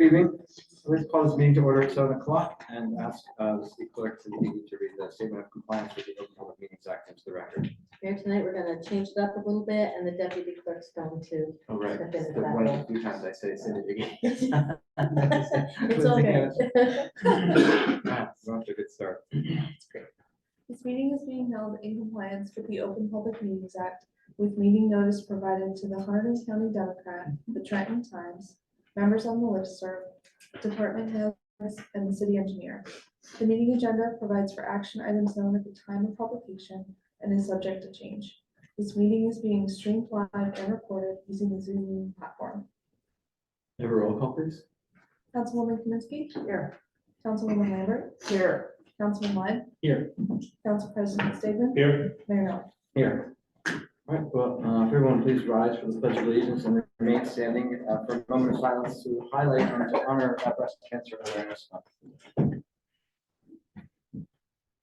evening. Let's call this meeting to order at 7 o'clock and ask the city clerk to read the statement of compliance with the Open Public Meetings Act into the record. Here tonight, we're gonna change it up a little bit, and the deputy clerk's going to. Oh, right. Step into The that one of role. the few times I say it It's okay. We're off to a good start. This meeting is being held in compliance with the Open Public Meetings Act, with meeting notice provided to the Hunterdon County Democrat, the Trenton Times, members on the listserv, department heads, and the city engineer. The meeting agenda provides for action items known at the time of publication and is subject to change. This meeting is being streamed live and recorded using the Zoom meeting platform. Have a roll call, please. Councilwoman Kaminsky. Here. Councilwoman Lambert. Here. Councilman Lyne. Here. Council President Stegman. Here. Mayor Miller. Here. All right, well, if everyone please rise for the pledge of allegiance and remain standing for a moment of silence to highlight and to honor Breast Cancer Awareness Month.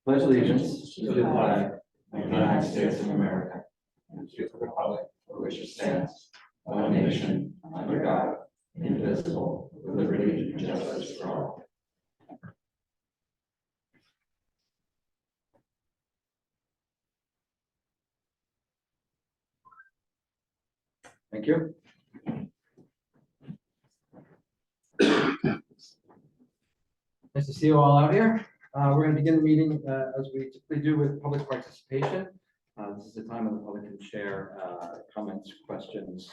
Pledge allegiance to the flag of the United States of America and to the republic for which it stands, one nation, under God, indivisible, with liberty and justice for all. Thank you. Nice to see you all out here. We're going to begin the meeting as we typically do with public participation. This is the time when the public can share comments, questions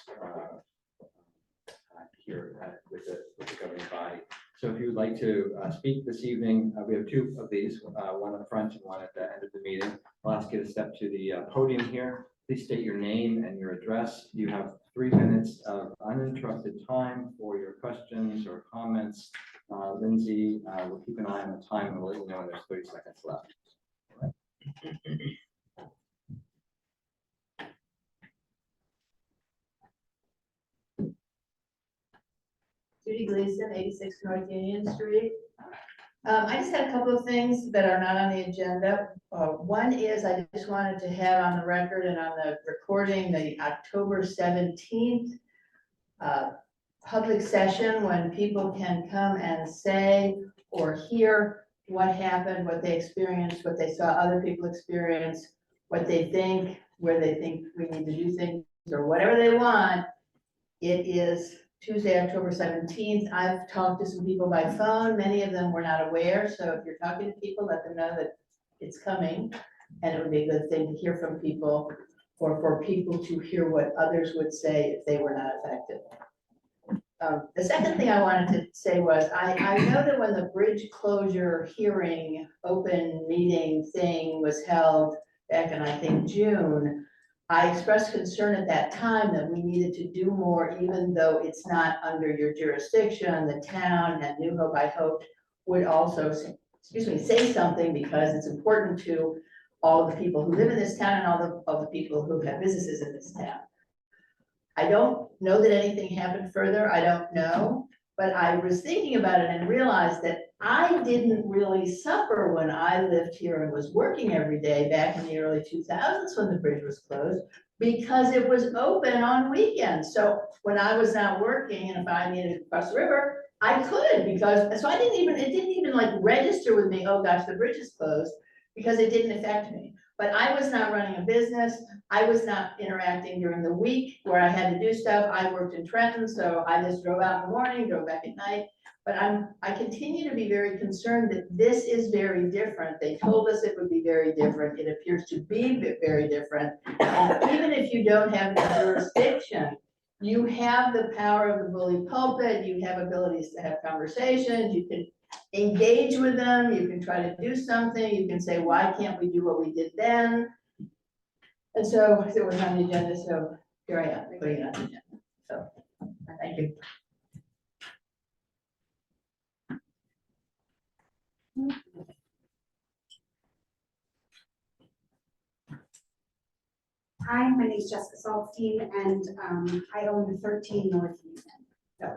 here with the governing body. So if you would like to speak this evening, we have two of these, one up front and one at the end of the meeting. I'll ask you to step to the podium here. Please state your name and your address. You have 3 minutes of uninterrupted time for your questions or comments. Lindsay will keep an eye on the time and we'll let you know when there's 30 seconds left. Judy Gleason, 86 North Union Street. I just had a couple of things that are not on the agenda. One is I just wanted to have on the record and on the recording the October 17th public session when people can come and say or hear what happened, what they experienced, what they saw other people experience, what they think, where they think we need to do things, or whatever they want. It is Tuesday, October 17th. I've talked to some people by phone. Many of them were not aware. So if you're talking to people, let them know that it's coming. And it would be a good thing to hear from people, or for people to hear what others would say if they were not affected. The second thing I wanted to say was, I know that when the bridge closure hearing, open meeting thing was held back in, I think, June, I expressed concern at that time that we needed to do more, even though it's not under your jurisdiction. The town and New Hope, I hoped, would also, say something, because it's important to all of the people who live in this town and all of the people who have businesses in this town. I don't know that anything happened further. I don't know, but I was thinking about it and realized that I didn't really suffer when I lived here and was working every day back in the early 2000s when the bridge was closed, because it was open on weekends. So when I was not working and if I needed to cross the river, I could, because, so it didn't even like register with me, oh gosh, the bridge is closed, because it didn't affect me. But I was not running a business. I was not interacting during the week where I had to do stuff. I worked in Trenton, so I just drove out in the morning, drove back at night. But I continue to be very concerned that this is very different. They told us it would be very different. It appears to be very different. And even if you don't have the jurisdiction, you have the power of the bully pulpit. You have abilities to have conversations. You can engage with them. You can try to do something. You can say, why can't we do what we did then? And so it was on the agenda. So here I am putting it on the agenda. So thank you. Hi, my name is Jessica Saltstein, and I own 13 North Union. So,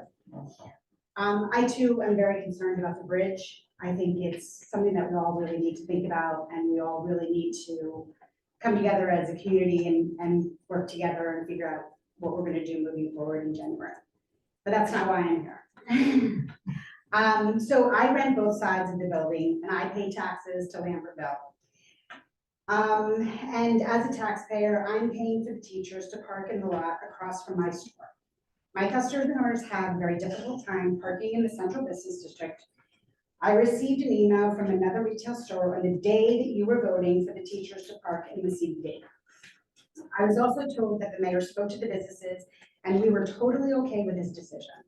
I too am very concerned about the bridge. I think it's something that we all really need to think about, and we all really need to come together as a community and work together and figure out what we're going to do moving forward in January. But that's not why I'm here. So I rent both sides of the building and I pay taxes to Lambertville. And as a taxpayer, I'm paying for the teachers to park in the lot across from my store. My customers have a very difficult time parking in the central business district. I received an email from another retail store on the day that you were voting for the teachers to park in the CBD. I was also told that the mayor spoke to the businesses and we were totally okay with his decision.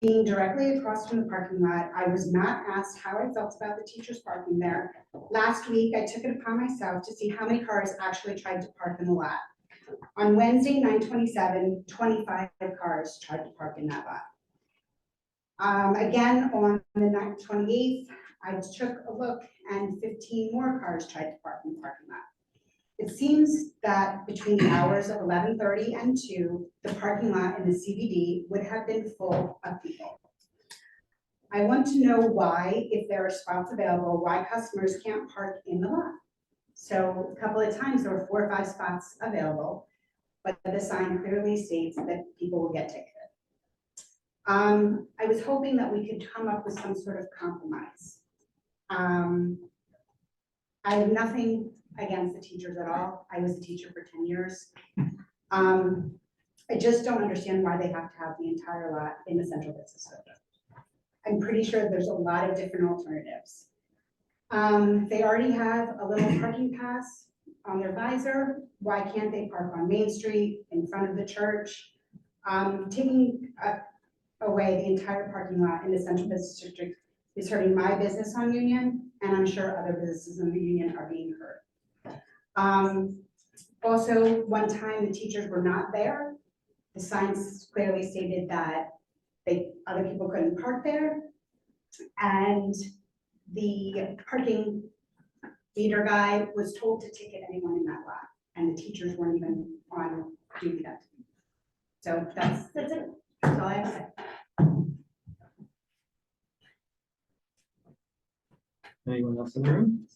Being directly across from the parking lot, I was not asked how I felt about the teachers parking there. Last week, I took it upon myself to see how many cars actually tried to park in the lot. On Wednesday, 9/27, 25 cars tried to park in that lot. Again, on the 28th, I took a look and 15 more cars tried to park in the parking lot. It seems that between the hours of 11:30 and 2, the parking lot in the CBD would have been full of people. I want to know why, if there are spots available, why customers can't park in the lot. So a couple of times there were 4 or 5 spots available, but the sign clearly states that people will get ticketed. I was hoping that we could come up with some sort of compromise. I have nothing against the teachers at all. I was a teacher for 10 years. I just don't understand why they have to have the entire lot in the central business district. I'm pretty sure there's a lot of different alternatives. They already have a little parking pass on their visor. Why can't they park on Main Street in front of the church? Taking away the entire parking lot in the central business district is hurting my business on Union, and I'm sure other businesses in the Union are being hurt. Also, one time the teachers were not there. The signs clearly stated that other people couldn't park there. And the parking meter guy was told to ticket anyone in that lot, and the teachers weren't even on duty that day. So that's it. That's all I have to say. Anyone else in the room?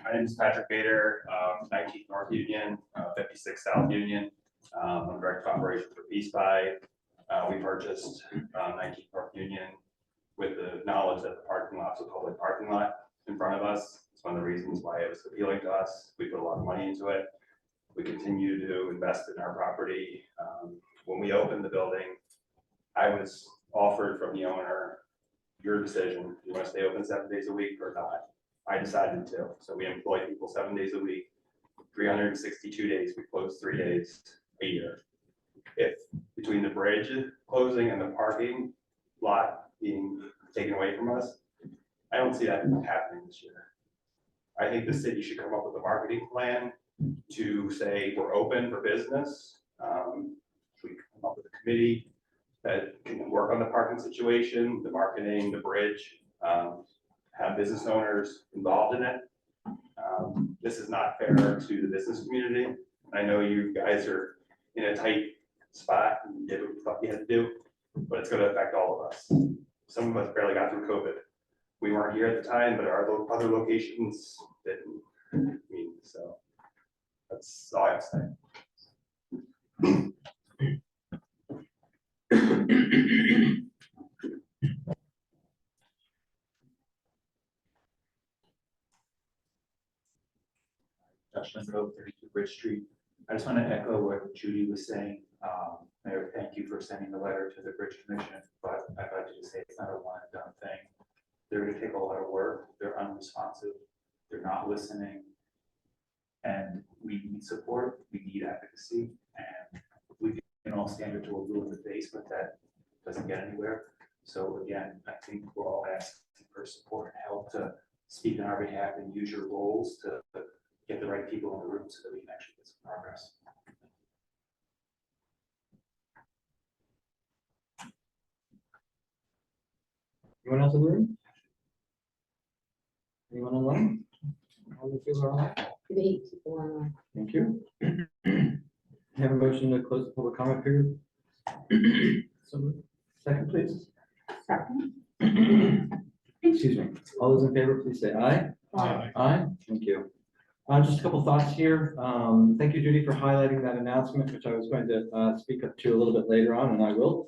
My name is Patrick Bader, 19th North Union, 56 South Union. I'm Director of Operations for Peace Buy. We purchased 19th North Union with the knowledge that the parking lot's a public parking lot in front of us. It's one of the reasons why it was appealing to us. We put a lot of money into it. We continue to invest in our property. When we opened the building, I was offered from the owner, your decision, you want to stay open 7 days a week or not? I decided to. So we employ people 7 days a week, 362 days. We close 3 days a year. If between the bridge closing and the parking lot being taken away from us, I don't see that happening this year. I think the city should come up with a marketing plan to say we're open for business. We come up with a committee that can work on the parking situation, the marketing, the bridge, have business owners involved in it. This is not fair to the business community. I know you guys are in a tight spot and you did what you thought you had to do, but it's going to affect all of us. Some of us barely got through COVID. We weren't here at the time, but our other locations didn't. So that's all I have to say. Dutchman Road, 32 Bridge Street. I just want to echo what Judy was saying. Mayor, thank you for sending the letter to the Bridge Commission, but I'd like to just say it's not a one and done thing. They're going to take a lot of work. They're unresponsive. They're not listening. And we need support. We need advocacy. And we can all stand it to a blue in the face, but that doesn't get anywhere. So again, I think we're all asking for support and help to speak on our behalf and use your roles to get the right people in the room so that we can actually get some progress. Anyone else in the room? Anyone online? All the people are online? 8 people online. Thank you. Have a motion to close the public comment period. So moved. Second, please. Second. Excuse me. All those in favor, please say aye. Aye. Aye. Thank you. Just a couple thoughts here. Thank you, Judy, for highlighting that announcement, which I was going to speak up to a little bit later on, and I will,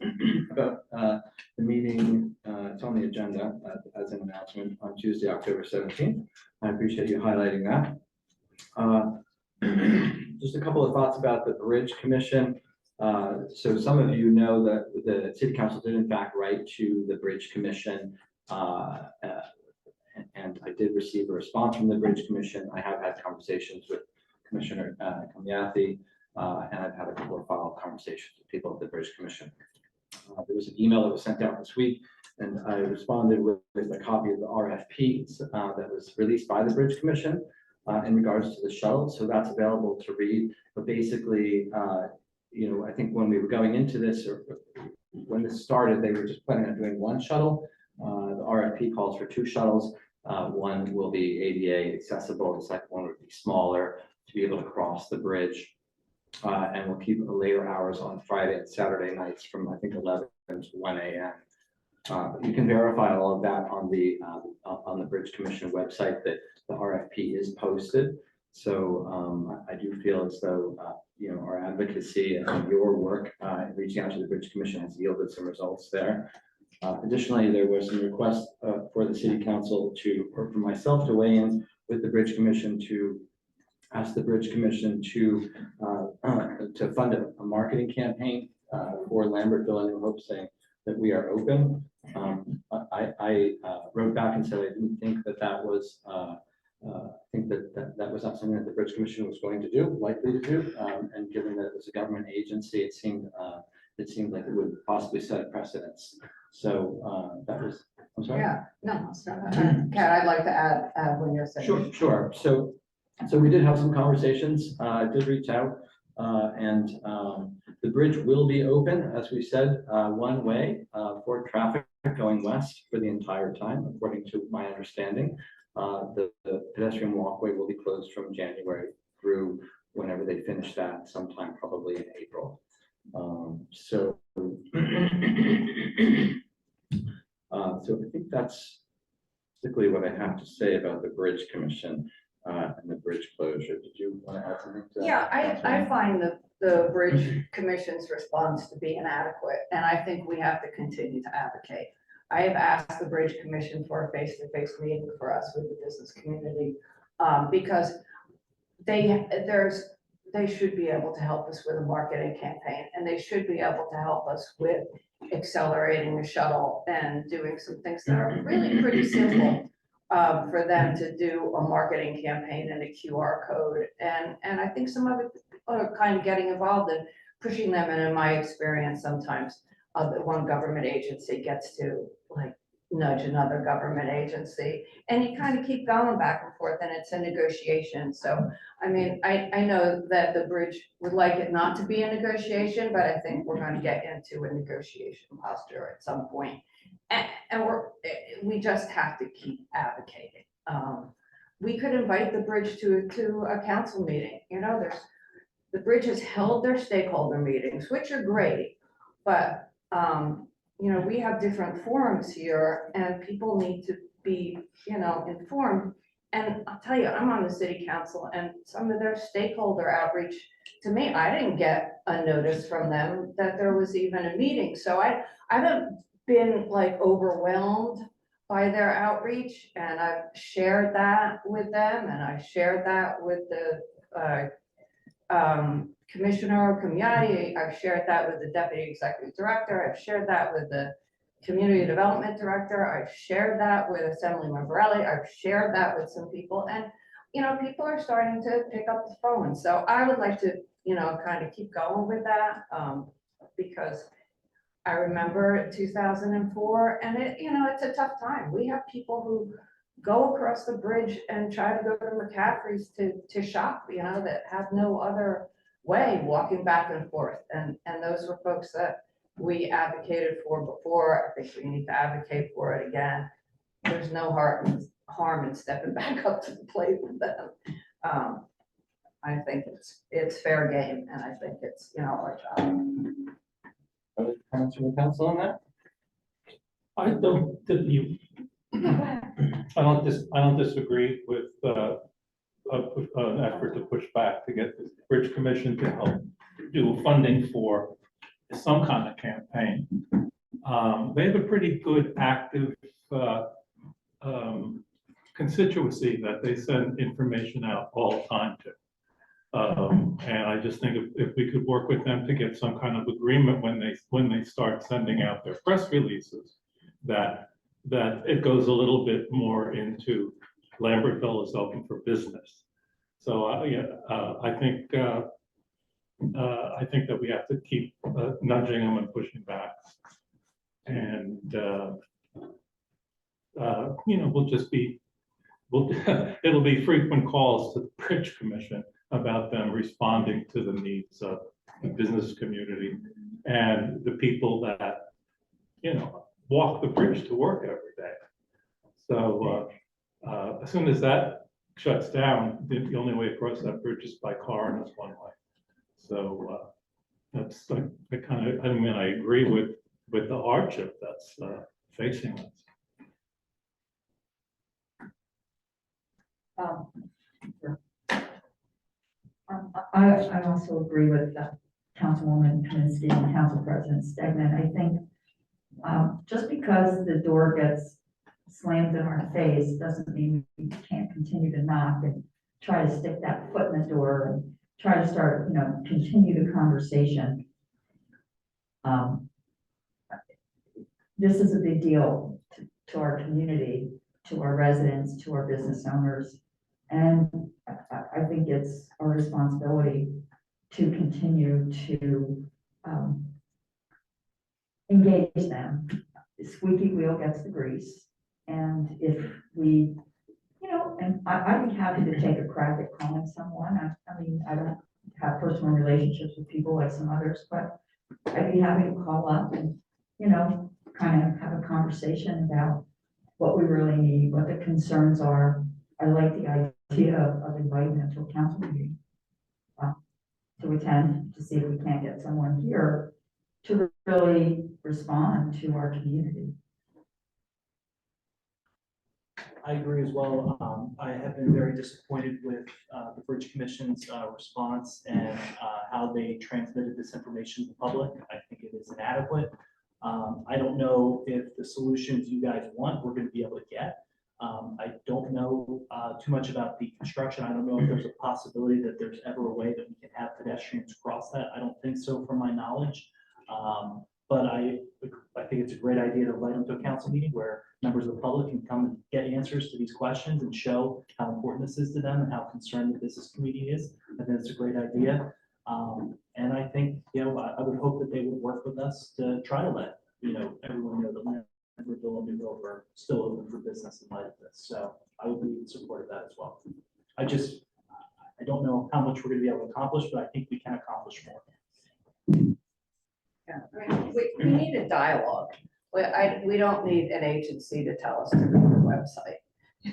about the meeting. It's on the agenda as an announcement on Tuesday, October 17th. I appreciate you highlighting that. Just a couple of thoughts about the Bridge Commission. So some of you know that the City Council did in fact write to the Bridge Commission, and I did receive a response from the Bridge Commission. I have had conversations with Commissioner Kamiathi, and I've had a couple of follow-up conversations with people at the Bridge Commission. There was an email that was sent out this week, and I responded with a copy of the RFP that was released by the Bridge Commission in regards to the shuttle. So that's available to read. But basically, you know, I think when we were going into this, or when this started, they were just planning on doing one shuttle. The RFP calls for 2 shuttles. One will be ADA accessible, the second one would be smaller to be able to cross the bridge. And we'll keep later hours on Friday and Saturday nights from I think 11 to 1 a.m. You can verify all of that on the Bridge Commission website that the RFP is posted. So I do feel as though you know, our advocacy and your work reaching out to the Bridge Commission has yielded some results there. Additionally, there was some requests for the City Council or for myself to weigh in with the Bridge Commission to ask the Bridge Commission to fund a marketing campaign for Lambertville and New Hope, saying that we are open. I wrote back and said I didn't think that was I think that was not something that the Bridge Commission was going to do, likely to do, and given that it was a government agency, it seemed like it would possibly set a precedence. So that was, I'm sorry. Yeah, no, Kat, I'd like to add when you're saying. Sure. So we did have some conversations. I did reach out, and the bridge will be open, as we said, one way for traffic going west for the entire time, according to my understanding. The pedestrian walkway will be closed from January through whenever they finish that, sometime probably in April. So I think that's basically what I have to say about the Bridge Commission and the bridge closure. Did you want to add something to that? Yeah, I find the Bridge Commission's response to be inadequate, and I think we have to continue to advocate. I have asked the Bridge Commission for a face-to-face meeting for us with the business community, because they should be able to help us with a marketing campaign, and they should be able to help us with accelerating the shuttle and doing some things that are really pretty simple for them to do a marketing campaign and a QR code. And I think some of it are kind of getting involved in pushing them. And in my experience, sometimes the one government agency gets to like nudge another government agency, and you kind of keep going back and forth, and it's a negotiation. So, I mean, I know that the bridge would like it not to be a negotiation, but I think we're going to get into a negotiation posture at some point. And we just have to keep advocating. We could invite the bridge to a council meeting. You know, the bridge has held their stakeholder meetings, which are great, but you know, we have different forums here, and people need to be, you know, informed. And I'll tell you, I'm on the city council, and some of their stakeholder outreach to me, I didn't get a notice from them that there was even a meeting. So I haven't been like overwhelmed by their outreach, and I've shared that with them, and I shared that with the Commissioner Kamiathi. I've shared that with the Deputy Executive Director. I've shared that with the Community Development Director. I've shared that with Assemblyman Borelli. I've shared that with some people, and you know, people are starting to pick up the phone. So I would like to, you know, kind of keep going with that, because I remember 2004, and it, you know, it's a tough time. We have people who go across the bridge and try to go to McCaffrey's to shop, you know, that have no other way, walking back and forth. And those were folks that we advocated for before. I think we need to advocate for it again. There's no harm in stepping back up to the plate with them. I think it's fair game, and I think it's, you know, our job. Other comments from the council on that? I don't disagree with an effort to push back to get the Bridge Commission to help do funding for some kind of campaign. They have a pretty good active constituency that they send information out all the time to. And I just think if we could work with them to get some kind of agreement when they start sending out their press releases, that it goes a little bit more into Lambertville is open for business. So I think that we have to keep nudging them and pushing back. And it'll be frequent calls to the Bridge Commission about them responding to the needs of the business community and the people that, walk the bridge to work every day. So as soon as that shuts down, the only way across that bridge is by car and it's one way. So that's, I agree with the hardship that's facing us. I also agree with Councilwoman Kaminsky and Council President Stegman. I think just because the door gets slammed in our face doesn't mean we can't continue to knock and try to stick that foot in the door and try to start, continue the conversation. This is a big deal to our community, to our residents, to our business owners. And I think it's our responsibility to continue to engage them. The squeaky wheel gets the grease. And if we, and I'd be happy to take a crack at calling someone. I mean, I don't have personal relationships with people like some others, but I'd be happy to call up and, kind of have a conversation about what we really need, what the concerns are. I like the idea of inviting them to a council meeting to attend, to see if we can't get someone here to really respond to our community. I agree as well. I have been very disappointed with the Bridge Commission's response and how they transmitted this information to the public. I think it is inadequate. I don't know if the solutions you guys want, we're going to be able to get. I don't know too much about the construction. I don't know if there's a possibility that there's ever a way that we can have pedestrians cross that. I don't think so from my knowledge. But I think it's a great idea to invite them to a council meeting where members of the public can come and get answers to these questions and show how important this is to them and how concerned the business community is. I think it's a great idea. And I think, I would hope that they would work with us to try to let, everyone know that Lambertville and New Grove are still open for business in light of this. So I would be in support of that as well. I don't know how much we're going to be able to accomplish, but I think we can accomplish more. Yeah, I mean, we need a dialogue. We don't need an agency to tell us to go to the website.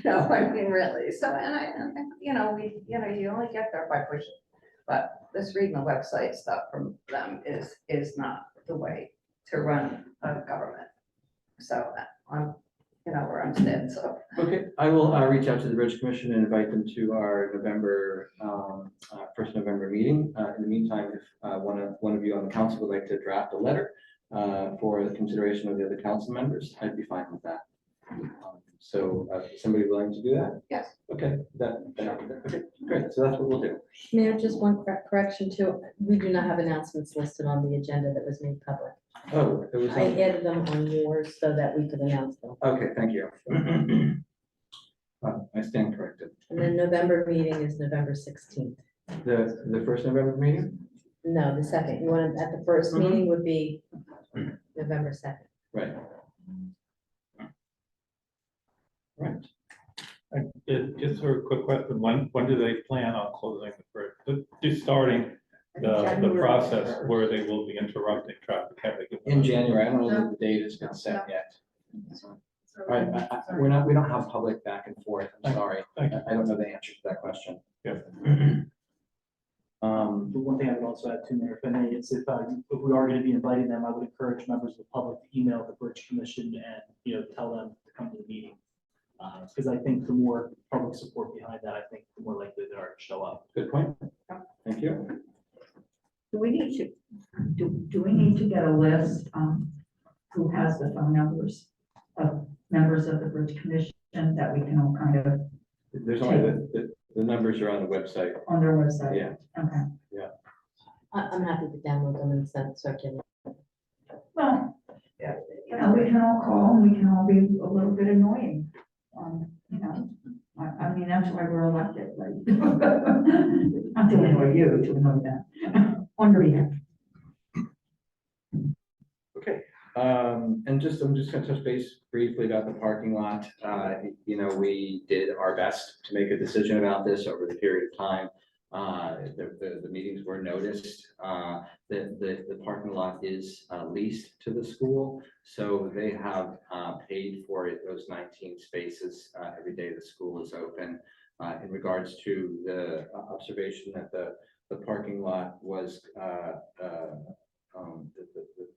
I mean, really. So, and you only get there by pushing. But this reading the website stuff from them is not the way to run a government. So where I'm standing. So Okay, I will reach out to the Bridge Commission and invite them to our November, first November meeting. In the meantime, if one of you on the council would like to draft a letter for the consideration of the other council members, I'd be fine with that. So somebody willing to do that? Yes. Okay, okay, great. So that's what we'll do. Mayor, just one correction too. We do not have announcements listed on the agenda that was made public. Oh, it was. I added them on yours so that we could announce them. Okay, thank you. I stand corrected. And then November meeting is November 16th. The first November meeting? No, the second. You want at the first meeting would be November 2nd. Right. Right. Just a quick question, when do they plan on closing the bridge? Just starting the process where they will be interrupting traffic? In January, I don't know that the date has been set yet. All right, we don't have public back and forth, I'm sorry. I don't know the answer to that question. Yeah. The one thing I would also add to Mayor, if I may, is if we are going to be inviting them, I would encourage members of the public to email the Bridge Commission and, tell them to come to the meeting. Because I think the more public support behind that, I think the more likely they are show up. Good point. Thank you. Do we need to, do we need to get a list, who has the phone numbers of members of the Bridge Commission that we can all kind of There's only the numbers are on the website. on their website? Yeah. Okay. I'm happy to download them and send circulate. Well, you know, we can all call and we can all be a little bit annoying. You know, I mean, that's why we're elected, right? Not to annoy you, to annoy them, on your behalf. Okay, and I'm just gonna touch base briefly about the parking lot. You know, we did our best to make a decision about this over the period of time. The meetings were noticed. The parking lot is leased to the school, so they have paid for it, those 19 spaces every day the school is open. In regards to the observation that the parking lot was the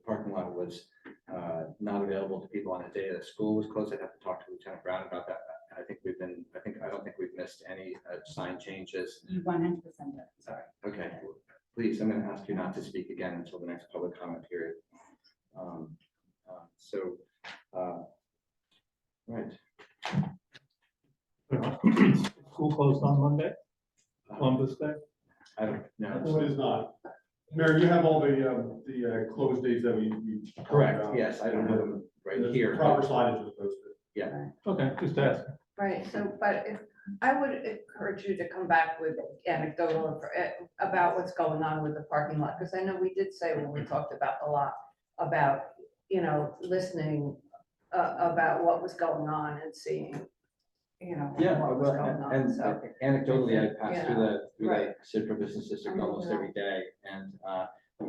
parking lot was not available to people on the day that school was closed. I'd have to talk to Lieutenant Brown about that. I don't think we've missed any sign changes. You 100%, sorry. Okay, please, I'm going to ask you not to speak again until the next public comment period. Right. School closed on Monday, Columbus Day. I don't know. No, it is not. Mayor, you have all the closed dates that we talked Correct, about. yes, I don't have them right The here. Proper signage was posted. Yeah, Okay, just ask. Right, so, but if, I would encourage you to come back with anecdotal about what's going on with the parking lot, because I know we did say when we talked about the lot, about, you know, listening about what was going on and seeing, you know, yeah, what was well, going on, and so. anecdotally, I pass through the Right. Central Business District almost every day, and,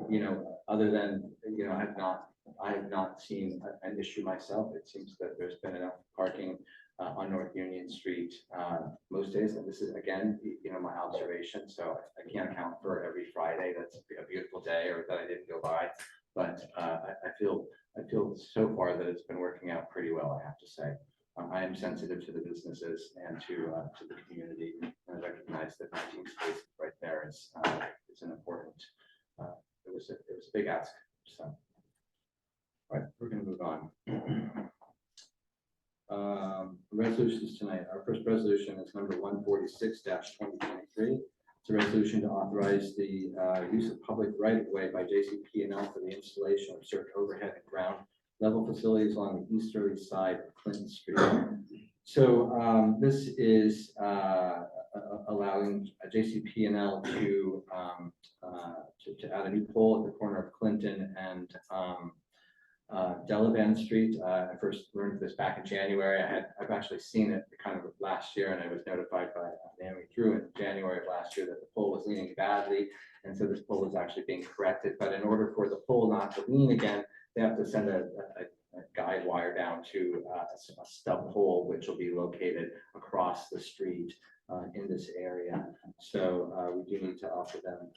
you know, other than, you know, I have not seen an issue myself. It seems that there's been enough parking on North Union Street most days, and this is, again, you know, my observation, so I can't account for every Friday that's a beautiful day or that I didn't go by, but I feel so far that it's been working out pretty well, I have to say. I am sensitive to the businesses and to the community, and I recognize that 19 space right there is an important, it was a big ask, so. All right, we're gonna move on. Resolutions tonight. Our first resolution is number 146-2023. It's a resolution to authorize the use of public right-of-way by JCP&L for the installation of certain overhead and ground level facilities along the easterly side of Clinton Street. So this is allowing JCP&L to add a new pole at the corner of Clinton and Delavan Street. I first learned of this back in January. I've actually seen it kind of last year, and I was notified by Naomi Drew in January of last year that the pole was leaning badly, and so this pole is actually being corrected. But in order for the pole not to lean again, they have to send a guide wire down to a stub pole, which will be located across the street in this area. So we do need to offer them an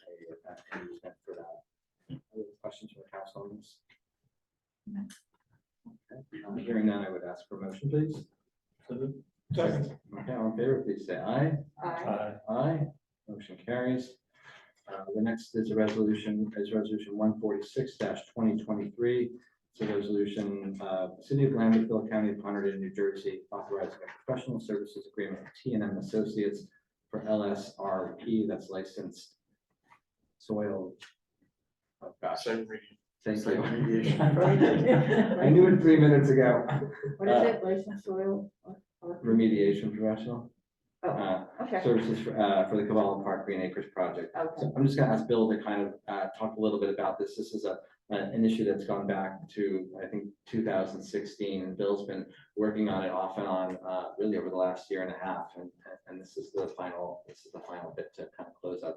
easement for that. Any questions from the council on this? Okay, hearing none, I would ask for a motion, please. Second. Okay, all in favor, please say aye. Aye. Aye, motion carries. The next is resolution 146-2023. It's a resolution, City of Lambertville, County of Hunterdon, New Jersey, authorizing a professional services agreement with T&M Associates for LSRP, that's licensed soil. Oh, gosh. Thank you. I knew it 3 minutes ago. What is it, licensed soil? Remediation professional. Oh, okay. Services for the Cavallo Park Green Acres project. Okay. So I'm just gonna ask Bill to kind of talk a little bit about this. This is an issue that's gone back to, I think, 2016, and Bill's been working on it off and on really over the last year and a half, and this is the final bit to kind of close out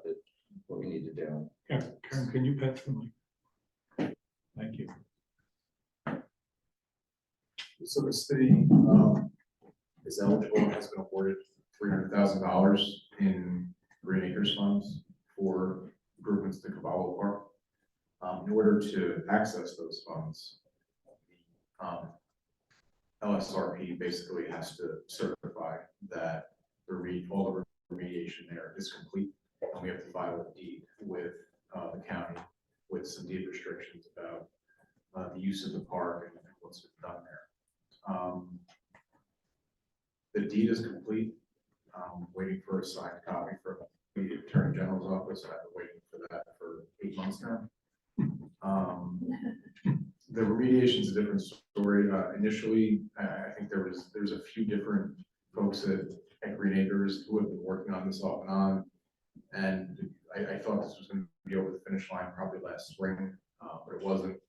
what we need to do. Karen, can you pass the mic? Thank you. So the city is eligible and has been awarded $300,000 in Green Acres funds for improvements to Cavallo Park. In order to access those funds, LSRP basically has to certify that all the remediation remediation there is complete. And we have to file a deed with the county with some deed restrictions about the use of the park and what's been done there. The deed is complete. Waiting for a signed copy from the Attorney General's office. I've been waiting for that for 8 months now. The remediation is a different story. Initially, I think there's a few different folks at Green Acres who have been working on this off and on. And I thought this was going to be over the finish line probably last spring, but it wasn't.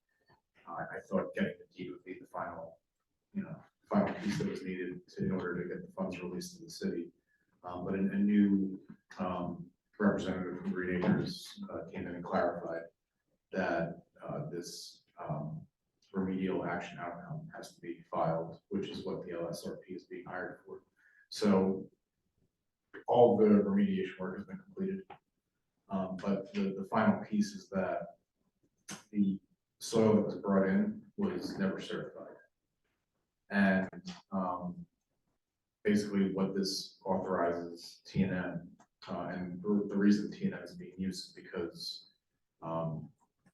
I thought getting the deed would be the final piece that was needed in order to get the funds released to the city. But a new representative from Green Acres came in and clarified that this remedial action outcome has to be filed, which is what the LSRP is being hired for. So all the remediation work has been completed. But the final piece is that the soil that was brought in was never certified. And basically what this authorizes TNM, and the reason TNM is being used is because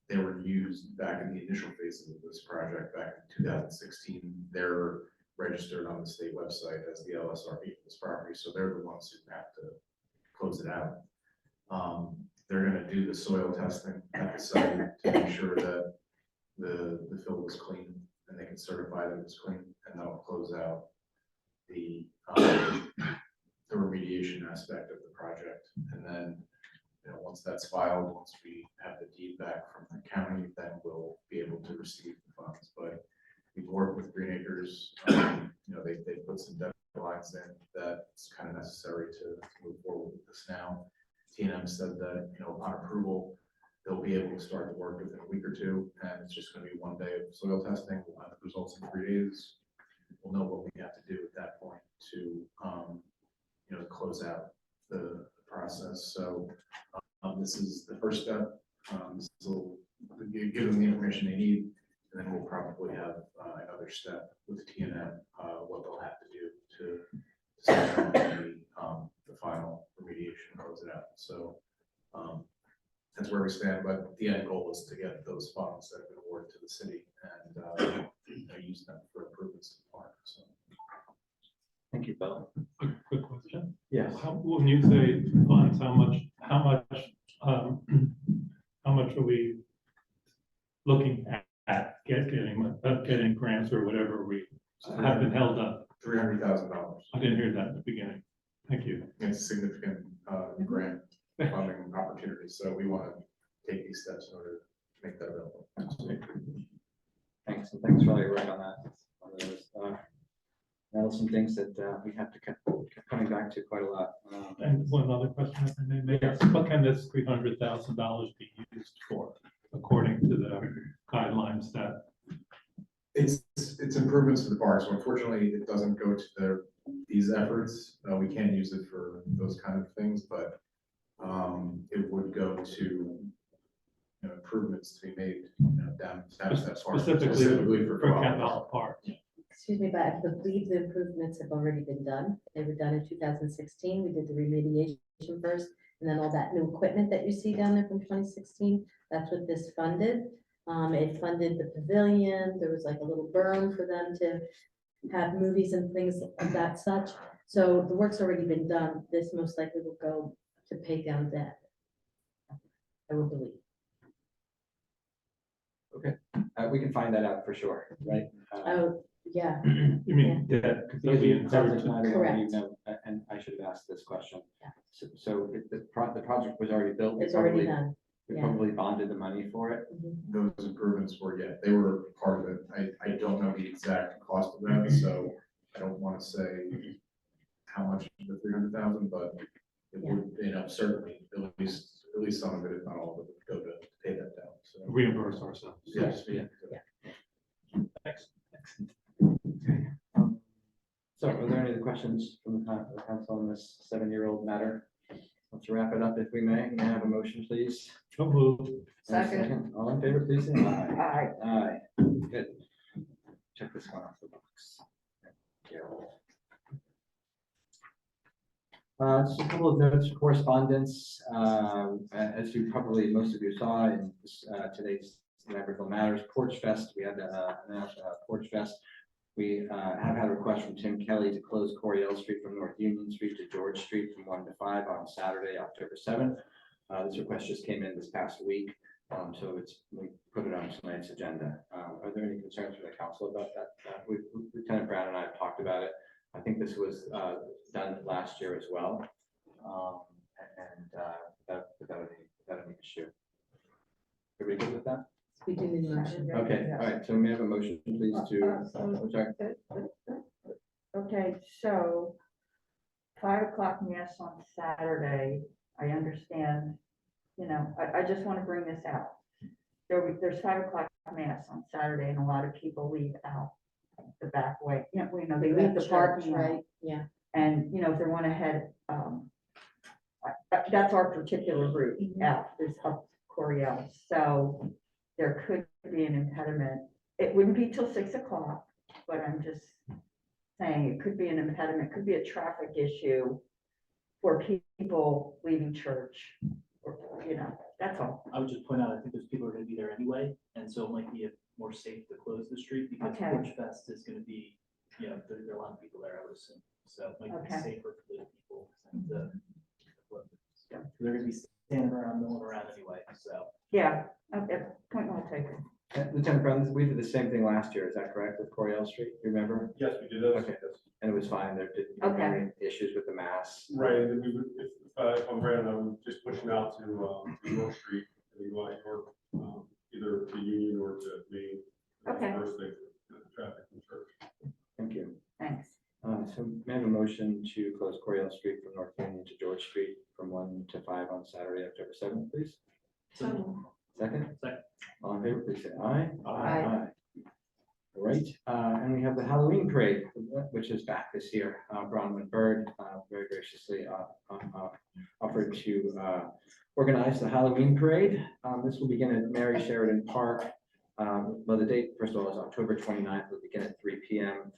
they were used back in the initial phases of this project back in 2016. They're registered on the state website as the LSRP for this property, so they're the ones who have to close it out. They're going to do the soil testing at the site to make sure that the fill was clean and they can certify that it's clean, and that'll close out the remediation aspect of the project. And then, once that's filed, once we have the deed back from the county, then we'll be able to receive the funds. But we've worked with Green Acres. They put some deadlines in that's kind of necessary to move forward with this now. TNM said that, upon approval, they'll be able to start the work within a week or two, and it's just going to be 1 day of soil testing. We'll have the results in 3 days. We'll know what we have to do at that point to, close out the process. So this is the first step. This will give them the information they need, and then we'll probably have another step with TNM, what they'll have to do to start the final remediation and close it out. So that's where we stand, but the end goal is to get those funds that have been awarded to the city and use them for improvements to the park. So. Thank you, Bill. Quick question. Yes. When you say funds, how much are we looking at getting grants or whatever we have been held up? $300,000. I didn't hear that at the beginning. Thank you. It's a significant grant funding opportunity, so we want to take these steps in order to make that available. Thanks, and thanks for all your work on that. On those, there are some things that we have to keep coming back to quite a lot. And one other question, if I may make, what can this $300,000 be used for, according to the guidelines that? It's improvements to the park. So unfortunately, it doesn't go to these efforts. We can't use it for those kind of things, but it would go to improvements to be made down that park. Specifically for Campbell Park. Excuse me, but I believe the improvements have already been done. They were done in 2016. We did the remediation first, and then all that new equipment that you see down there from 2016, that's what this funded. It funded the pavilion. There was like a little berm for them to have movies and things of that such. So the work's already been done. This most likely will go to pay down debt, I would believe. Okay, we can find that out for sure, right? Oh, yeah. You mean debt? Because it sounds like neither one of you Correct. know, and I should have asked this question. Yeah. So if the project was already built. we It's already probably- done. We Yeah. probably bonded the money for it. Those improvements were, they were part of it. I don't know the exact cost of that, so I don't want to say how much of the 300,000, but it would, certainly at least some of it, if not all of it, would go to pay that down. So Reimburse ourselves. yes, Yeah. Thanks. Okay. So are there any other questions from the council on this 7-year-old matter? Let's wrap it up if we may. May I have a motion, please? So moved. And a Second. All in favor, please say aye. Aye. Aye. Good. Check this one off the box. Thank you. Just a couple of notes, correspondence, as you probably, most of you saw in today's Lambertville Matters Porch Fest, we had announced Porch Fest. We have had a request from Tim Kelly to close Coriel Street from North Union Street to George Street from 1 to 5 on Saturday, October 7th. This request just came in this past week, so we put it on tonight's agenda. Are there any concerns from the council about that? Lieutenant Brown and I have talked about it. I think this was done last year as well, without any issue. Everybody good with that? We do need a motion. Okay, all right, so may I have a motion, please, to, I'm sorry. Okay, so 5 o'clock mass on Saturday, I understand, I just want to bring this out. There's 5 o'clock mass on Saturday and a lot of people leave out the back way, they leave the parking lot. Right, yeah. And, if they want to head, that's our particular route out, is up Coriel. So there could be an impediment. It wouldn't be till 6 o'clock, but I'm just saying it could be an impediment, could be a traffic issue for people leaving church, or, that's all. I would just point out, I think those people are gonna be there anyway, and so it might be more safe to close the street because Okay. Porch Fest is gonna be, there are a lot of people there, I would assume. So it might be Okay. safer for the people. They're gonna be standing around, milling around anyway, so. Yeah, okay, point well taken. Lieutenant Brown, we did the same thing last year, is that correct, with Coriel Street, you remember? Yes, we did that. Okay. And it was fine, there didn't have any issues with the mass. Right, and then we would, if I'm Brandon, I would just push them out to York Street, and we go out York, either to Union or to Main. Okay. First thing, traffic from church. Thank you. Thanks. So may I have a motion to close Coriel Street from North Union to George Street from 1 to 5 on Saturday, October 7th, please? So, Second? Second. All in favor, please say aye. Aye. All right, and we have the Halloween parade, which is back this year. Bronwyn Bird very graciously offered to organize the Halloween parade. This will begin at Mary Sheridan Park. Well, the date, first of all, is October 29th. It'll begin at 3 p.m.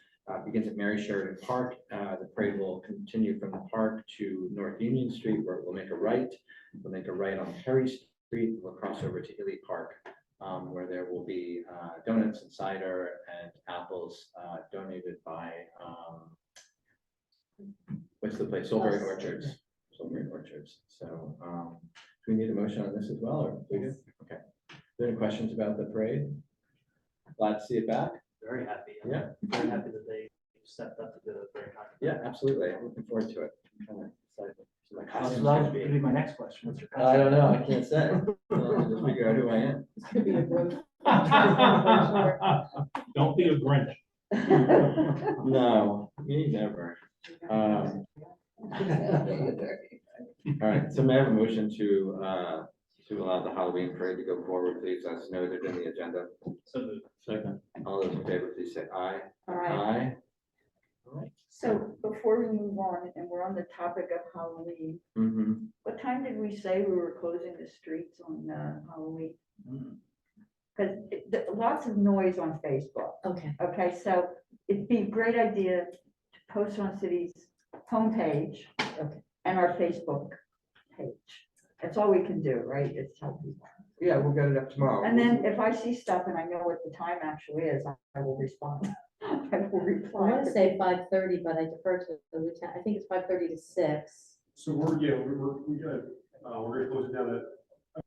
Begins at Mary Sheridan Park. The parade will continue from the park to North Union Street, where it will make a right. We'll make a right on Perry Street. We'll cross over to Ely Park, where there will be donuts and cider and apples donated by, what's the place? Soulberry Orchards. Soulberry Orchards. So do we need a motion on this as well, or we good? Okay. Are there any questions about the parade? Glad to see it back. very happy. I'm Yeah. Very happy that they stepped up to do a very controversial. Yeah, absolutely. I'm looking forward to it. I'm trying to decide what my So costume's that gonna was gonna be. be my next question. What's your? I don't know. I can't say. I'll have to figure out who I am. It's gonna be a growth. Don't be a Grinch. No, me never. All right, so may I have a motion to allow the Halloween parade to go forward, please, as noted in the agenda? So moved. Second. All those in favor, please say aye. All right, Aye. All right. so before we move on, and we're on the topic of Halloween, Mm-hmm. what time did we say we were closing the streets on Halloween? Because lots of noise on Facebook. Okay, Okay, so it'd be a great idea to post on city's homepage Okay. and our Facebook page. That's all we can do, right? Is tell people. Yeah, we'll get it up tomorrow. And then if I see stuff and I know what the time actually is, I will respond. I will I reply. want to say 5:30, but I defer to the lieutenant. I think it's 5:30 to 6. So we're gonna close it down at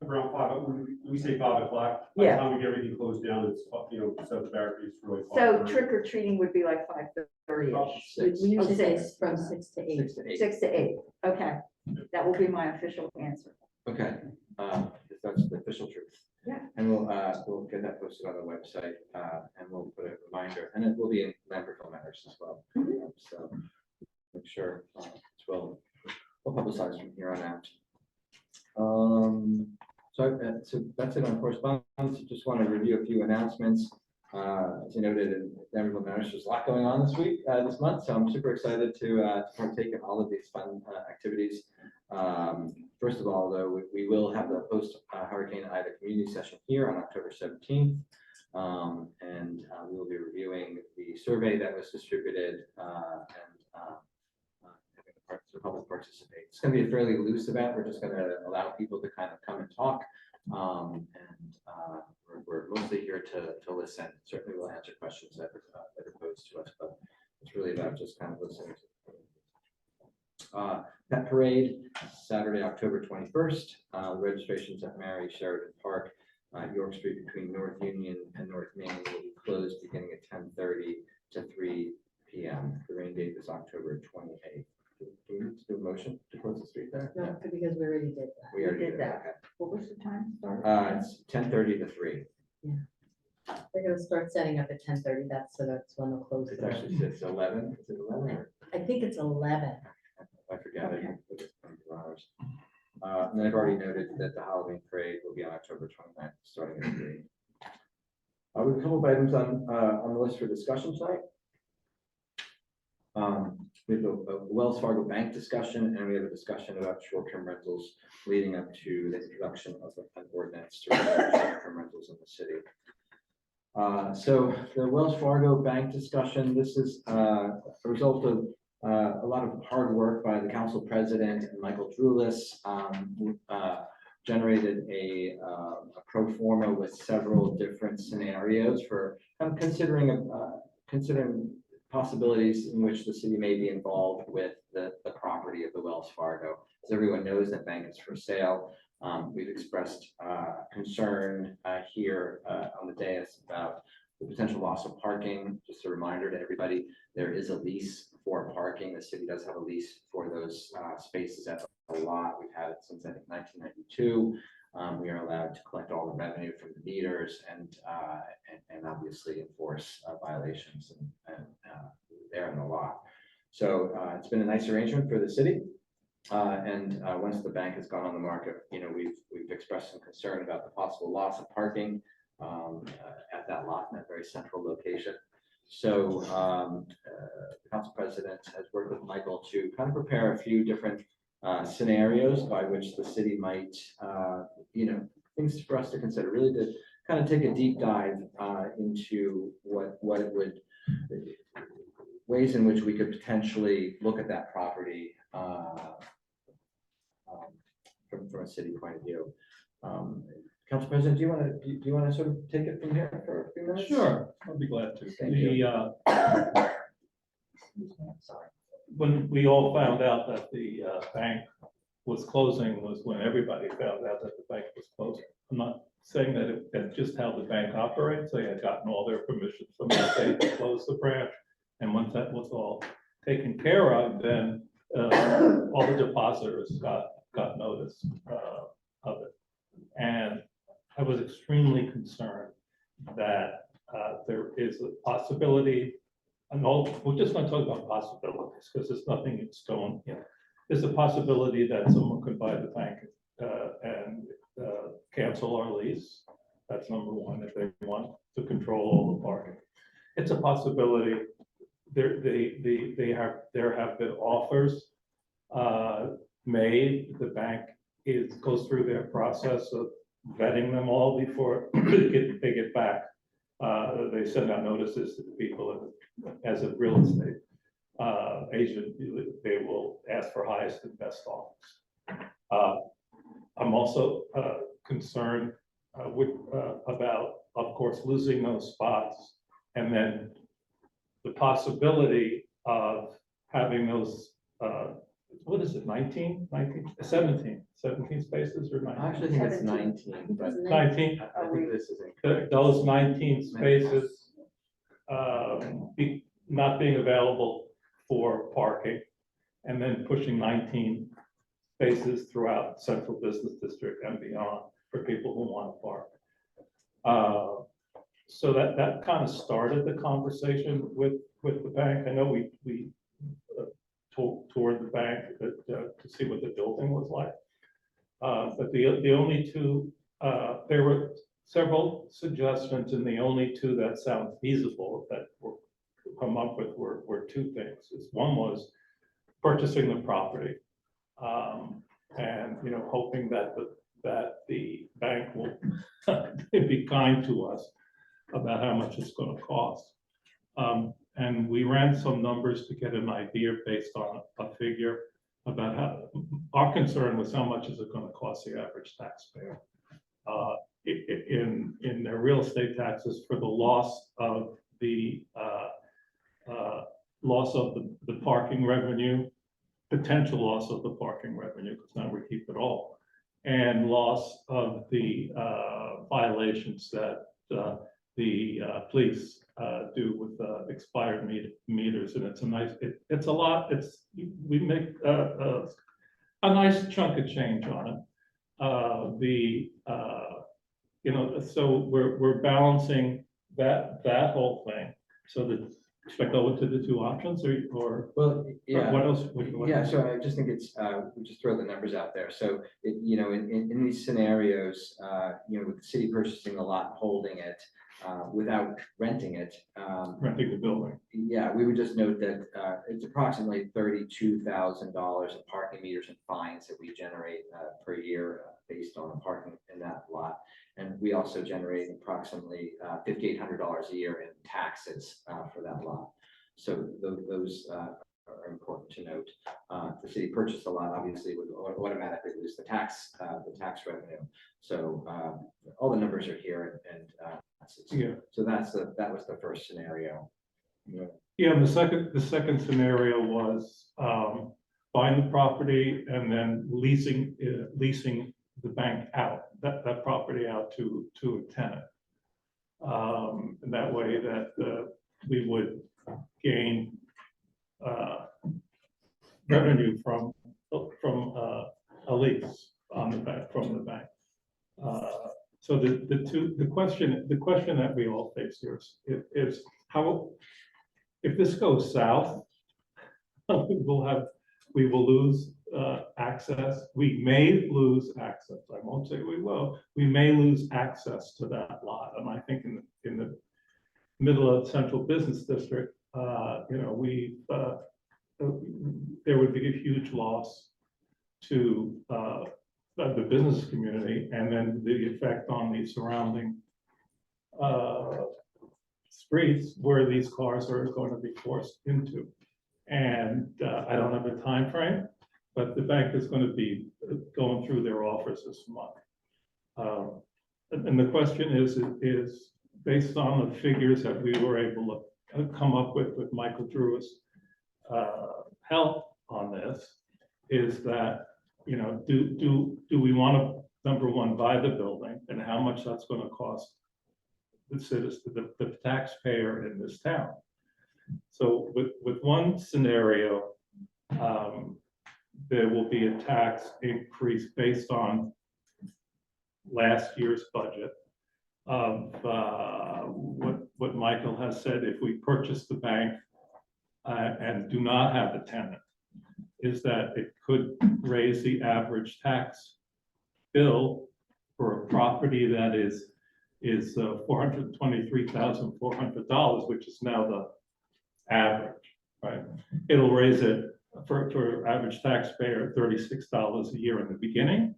around 5, we say 5 o'clock. By the Yeah. time we get everything closed down, it's, set the barricades for like. So 5:30. trick or treating would be like 5:30ish, We Six. usually say 6. from 6 to 8. 6 to 8. 6 to 8. Okay, that will be my official answer. Okay, if that's the official truth. Yeah. And we'll get that posted on the website, and we'll put a reminder, and it will be in Lambertville Matters as well. So make sure it's well publicized from here on out. So that's it on correspondence. Just want to review a few announcements. As you noted in Lambertville Matters, there's a lot going on this month, so I'm super excited to partake in all of these fun activities. First of all, though, we will have the post Hurricane Ida community session here on October 17th. And we will be reviewing the survey that was distributed and having a the public participate. It's gonna be a fairly loose event. We're just gonna allow people to kind of come and talk. We're mostly here to listen. Certainly we'll answer questions that are posed to us, but it's really about just kind of listening. Pet Parade, Saturday, October 21st. Registrations at Mary Sheridan Park, York Street between North Union and North Main will be closed beginning at 10:30 to 3 p.m. The rain date is October 28th. Do we need to do a motion to close the street there? No, because we already did that. We already did did that. that. What was the time start? It's 10:30 to 3. They're gonna start setting up at 10:30. That's when they'll close. It's the road. actually, it's 11. Is it 11 or? I think it's 11. I forget it. Okay. It's 24 hours. And then I've already noted that the Halloween parade will be on October 29th, starting at 3. We have a couple of items on the list for discussion tonight. We have a Wells Fargo Bank discussion, and we have a discussion about short-term rentals leading up to the introduction of an ordinance to regulate short-term rentals in the city. So the Wells Fargo Bank discussion, this is a result of a lot of hard work by the council president and Michael Drulis, generated a pro forma with several different scenarios for considering possibilities in which the city may be involved with the property of the Wells Fargo. As everyone knows, that bank is for sale. We've expressed concern here on the dais about the potential loss of parking. Just a reminder to everybody, there is a lease for parking. The city does have a lease for those spaces at the lot. We've had it since, I think, 1992. We are allowed to collect all the revenue from the meters and obviously enforce violations and there in the lot. So it's been a nice arrangement for the city. Once the bank has gone on the market, we've expressed some concern about the possible loss of parking at that lot in that very central location. So the council president has worked with Michael to kind of prepare a few different scenarios by which the city might, things for us to consider, really to kind of take a deep dive into what it would, ways in which we could potentially look at that property from a city point of view. Council President, do you want to sort of take it from here for a few minutes? Sure, I'll be glad to. Thank you. Sorry. When we all found out that the bank was closing was when everybody found out that the bank was closing. I'm not saying that that's just how the bank operates. They had gotten all their permissions from the state to close the branch. And once that was all taken care of, then all the depositors got notice of it. And I was extremely concerned that there is a possibility, and we're just going to talk about possibilities because there's nothing in stone yet. There's a possibility that someone could buy the bank and cancel our lease. That's number one, if they want to control all the parking. It's a possibility. There have been offers made. The bank goes through their process of vetting them all before they get back. They send out notices to the people as a real estate agent. They will ask for highest and best offers. I'm also concerned about, of course, losing those spots, and then the possibility of having those, what is it, 17 spaces or 19? I actually think it's 19, but 19, I think this is incorrect. those 19 spaces not being available for parking, and then pushing 19 spaces throughout Central Business District and beyond for people who want to park. So that kind of started the conversation with the bank. I know we toured the bank to see what the building was like. But the only two, there were several suggestions, and the only two that sound feasible that were come up with were two things. One was purchasing the property, and hoping that the bank will be kind to us about how much it's going to cost. And we ran some numbers to get an idea based on a figure. about how, our concern was how much is it gonna cost the average taxpayer? In their real estate taxes for the loss of the parking revenue, potential loss of the parking revenue, because now we keep it all, and loss of the violations that the police do with expired meters, and it's a nice, it's a lot, we make a nice chunk of change on it. So we're balancing that whole thing, so that, should I go into the two options, or Well, yeah. what else? Yeah, so I just think it's, we just throw the numbers out there. So, in these scenarios, with the city purchasing a lot, holding it, without renting it. Renting the building. Yeah, we would just note that, it's approximately $32,000 of parking meters and fines that we generate, per year, based on parking in that lot. And we also generate approximately, $5,800 a year in taxes, for that lot. So those, are important to note. The city purchased a lot, obviously, would automatically lose the tax revenue. So all the numbers are here, and Yeah. so that was the first scenario. Yeah. Yeah, and the second scenario was buying the property and then leasing the bank out, that property out to a tenant. And that way that we would gain revenue from a lease on the bank, from the bank. So the question that we all face here is how, if this goes south, we will lose access. We may lose access. I won't say we will. We may lose access to that lot. And I think in the middle of central business district, there would be a huge loss to the business community, and then the effect on the surrounding streets where these cars are going to be forced into. And I don't have a time frame, but the bank is going to be going through their offers this month. And the question is based on the figures that we were able to come up with Michael Drew's help on this, is that, do we want to, number one, buy the building, and how much that's going to cost the citizen, the taxpayer in this town. So with one scenario, there will be a tax increase based on last year's budget of what Michael has said. If we purchase the bank and do not have a tenant, is that it could raise the average tax bill for a property that is $423,400, which is now the average, right? It'll raise it for average taxpayer $36 a year in the beginning.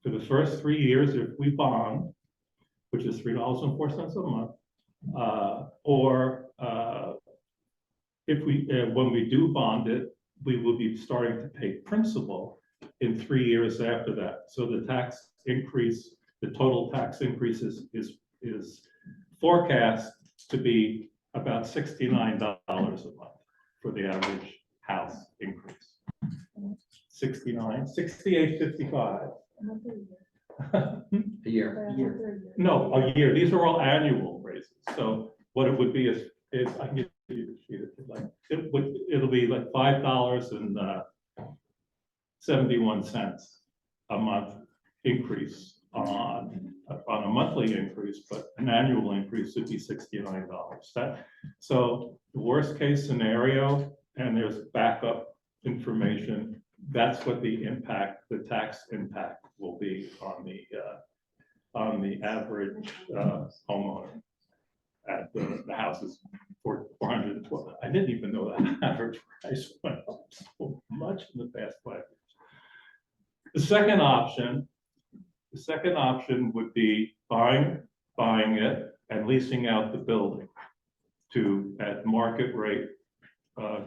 For the first 3 years, if we bond, which is $3.04 a month, or if we when we do bond it, we will be starting to pay principal in 3 years after that. So the tax increase, the total tax increase is forecast to be about $69 a month for the average house increase. 69, 68.55. A year. No, a year. These are all annual raises. So what it would be is I can give you the sheet if you'd like. It'll be like $5.71 a month increase on a monthly increase, but an annual increase would be $69. So the worst case scenario, and there's backup information, that's what the tax impact will be on the average homeowner at the houses for 412. I didn't even know that average price went up so much in the past 5 years. The second option would be buying it and leasing out the building at market rate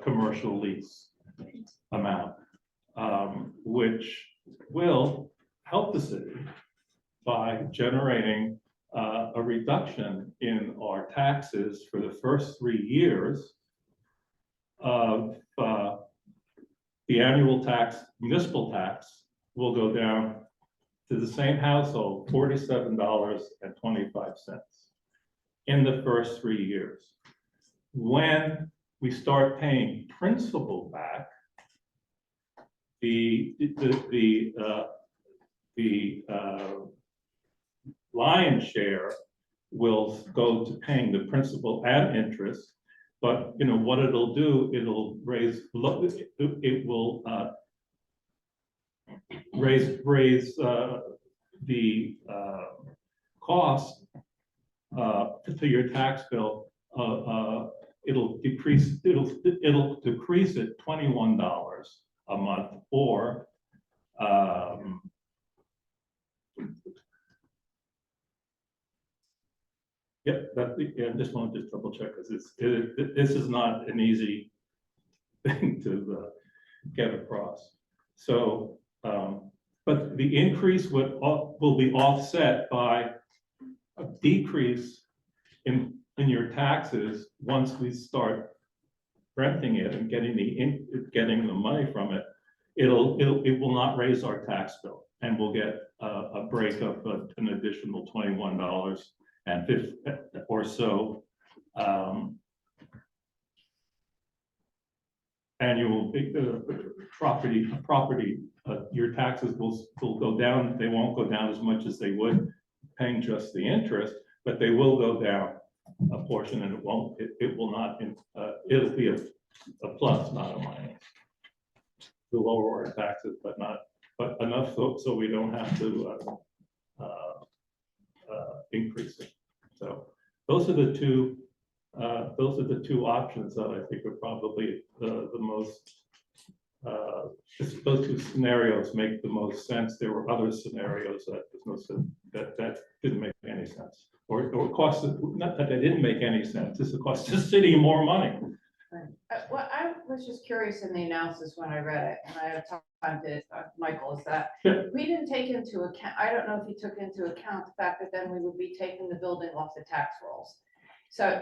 commercial lease amount. which will help the city by generating a reduction in our taxes for the first 3 years of the annual tax, municipal tax will go down to the same household, $47.25 in the first 3 years. When we start paying principal back, the lion's share will go to paying the principal and interest. But, you know, what it'll do, it'll raise, it will raise the cost to your tax bill. It'll decrease it $21 a month, or yep, yeah, I just want to double check, because this is not an easy thing to get across. So, but the increase will be offset by a decrease in your taxes once we start renting it and getting the money from it. It will not raise our tax bill, and we'll get a break of an additional $21.50 or so annual property. Your taxes will go down. They won't go down as much as they would paying just the interest, but they will go down a portion, and it will not. It'll be a plus, not a minus, to lower our taxes, but enough so we don't have to increase it. So those are the two options that I think are probably the most. Those two scenarios make the most sense. There were other scenarios that didn't make any sense, or cost, not that they didn't make any sense. This cost the city more money. Well, I was just curious in the analysis when I read it, and I have time to, Michael, is that we didn't take into account, I don't know if you took into account the fact that then we would be taking the building off the tax rolls. So,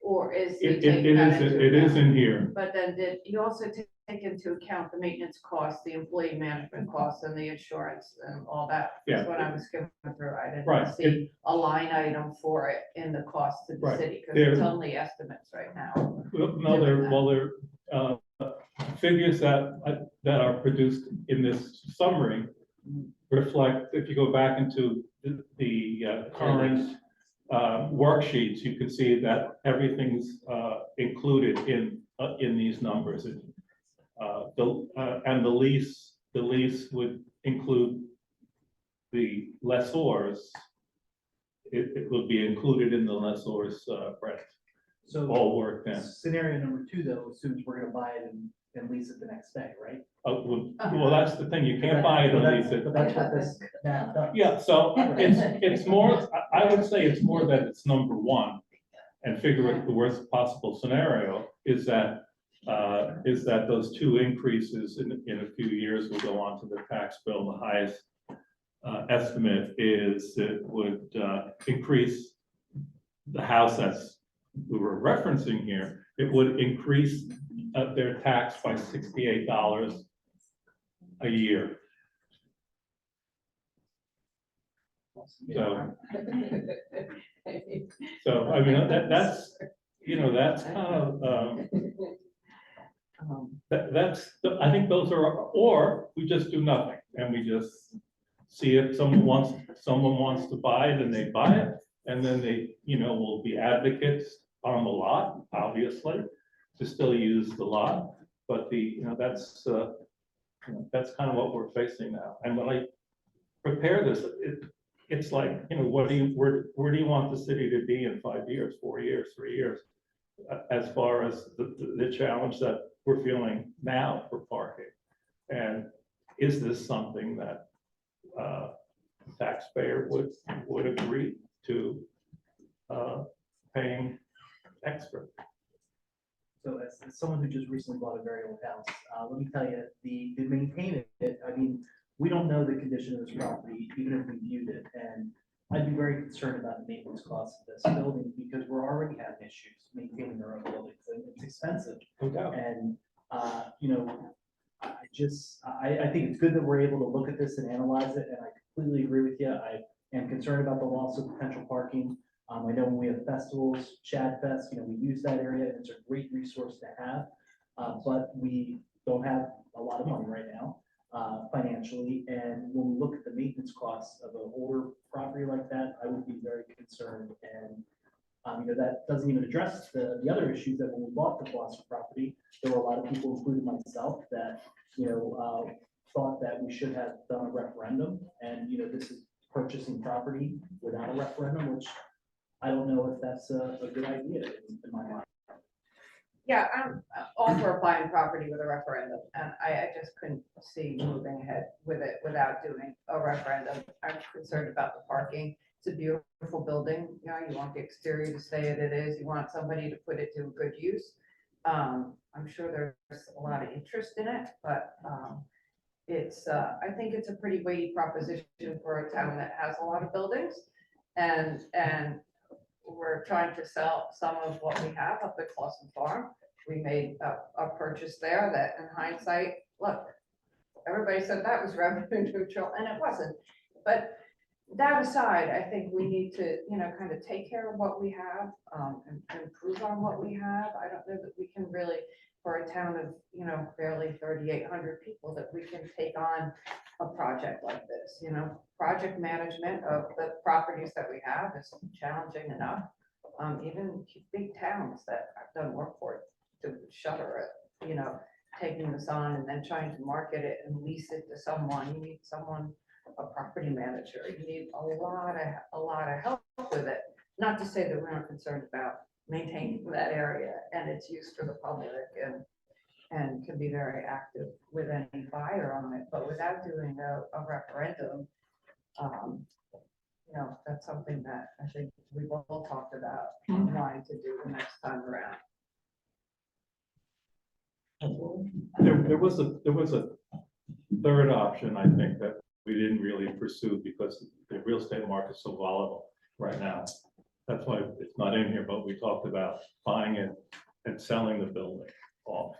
or is he taking that into It is account? in here. But then did you also take into account the maintenance costs, the employee management costs, and the insurance and all that? Yeah. Because when I was skimming through, I Right. didn't see a line item for it in the cost to the Right. city, because There- it's only estimates right now. No, they're figures that are produced in this summary reflect, if you go back into the current worksheets, you can see that everything's included in these numbers. And the lease would include the lessors. It will be included in the lessor's rent, So all worked in. scenario number 2, though, assumes we're gonna buy it and lease it the next day, right? Well, that's the thing, you can't buy it and lease it. But that's what this math does. Yeah, so it's more, I would say it's more that it's number one, and figure out the worst possible scenario is that those two increases in a few years will go on to the tax bill. The highest estimate is it would increase the house that's we were referencing here. It would increase their tax by $68 a year. So I mean, that's, you know, that's kind of, I think those are, or we just do nothing and we just see if someone wants to buy it and they buy it, and then they, you know, will be advocates on the lot, obviously, to still use the lot. But that's kind of what we're facing now. And when I prepare this, it's like, you know, where do you want the city to be in 5 years, 4 years, 3 years? As far as the challenge that we're feeling now for parking. And is this something that the taxpayer would agree to paying extra? So as someone who just recently bought a very old house, let me tell you, to maintain it, I mean, we don't know the condition of this property, even if we viewed it, and I'd be very concerned about the maintenance costs of this building, because we're already having issues maintaining our own buildings, and it's expensive. No doubt. And, you know, I think it's good that we're able to look at this and analyze it, and I completely agree with you. I am concerned about the loss of potential parking. I know when we have festivals, Shad Fest, you know, we use that area, and it's a great resource to have. But we don't have a lot of money right now, financially, and when we look at the maintenance costs of an older property like that, I would be very concerned. And, you know, that doesn't even address the other issues that when we bought the Gloucester property, there were a lot of people, including myself, that, you know, thought that we should have done a referendum, and, you know, this is purchasing property without a referendum, which I don't know if that's a good idea in my mind. Yeah, I'm all for buying property with a referendum, and I just couldn't see moving ahead with it without doing a referendum. I'm concerned about the parking. It's a beautiful building, you know, you want the exterior to stay as it is, you want somebody to put it to good use. I'm sure there's a lot of interest in it, but I think it's a pretty weighty proposition for a town that has a lot of buildings. And we're trying to sell some of what we have up at Clausen Farm. We made a purchase there that in hindsight, look, everybody said that was revenue neutral, and it wasn't. But that aside, I think we need to, you know, kind of take care of what we have, and improve on what we have. I don't know that we can really, for a town of, you know, barely 3,800 people, that we can take on a project like this, you know. Project management of the properties that we have is challenging enough. Even big towns that I've done work for to shutter it, you know, taking this on and then trying to market it and lease it to someone. You need someone, a property manager. You need a lot of help with it. Not to say that we're not concerned about maintaining that area and its use for the public, and can be very active with any buyer on it, but without doing a referendum, you know, that's something that I think we've all talked about wanting to do the next time around. There was a third option, I think, that we didn't really pursue because the real estate market is so volatile right now. That's why it's not in here, but we talked about buying it and selling the building off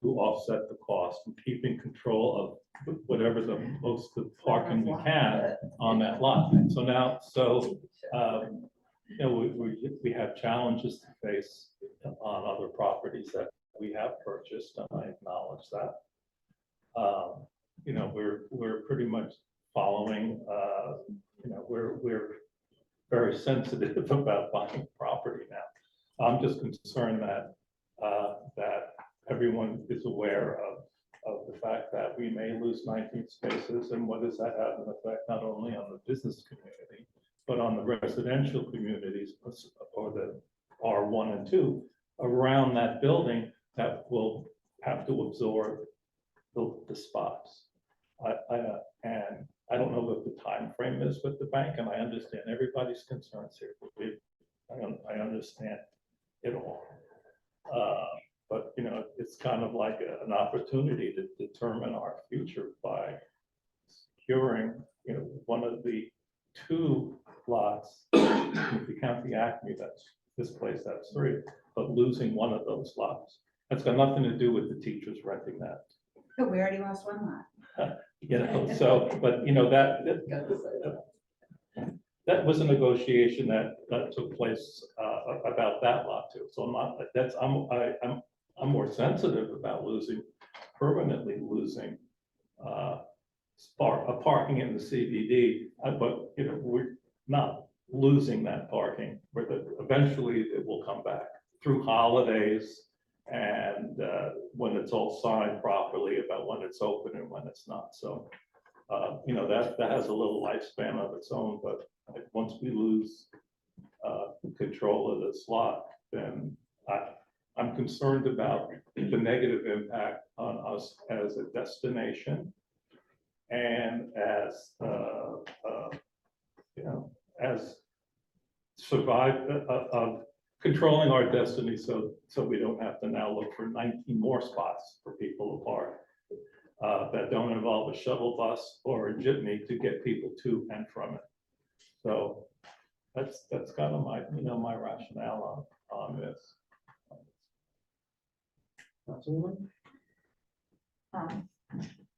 to offset the cost and keeping control of whatever the most of parking we can on that lot. So now, you know, we have challenges to face on other properties that we have purchased, and I acknowledge that. You know, we're pretty much following, you know, we're very sensitive about buying property now. I'm just concerned that everyone is aware of the fact that we may lose 19 spaces, and what does that have an effect not only on the business community, but on the residential communities, or the R1 and 2 around that building that will have to absorb the spots. And I don't know what the time frame is with the bank, and I understand everybody's concerns here. I understand it all. But, you know, it's kind of like an opportunity to determine our future by securing, you know, one of the two lots. If you count the Acme, that's this place, that's 3, but losing one of those lots. That's got nothing to do with the teachers renting that. But we already lost one lot. You know, so, but you know, that was a negotiation that took place about that lot too. So I'm more sensitive about permanently losing parking in the CBD, but you know, we're not losing that parking, where eventually it will come back through holidays. And when it's all signed properly about when it's open and when it's not. So, you know, that has a little lifespan of its own, but once we lose control of this lot, then I'm concerned about the negative impact on us as a destination and as, you know, as controlling our destiny so we don't have to now look for 19 more spots for people to park that don't involve a shuttle bus or a jitney to get people to and from it. So that's kind of my, my rationale on this.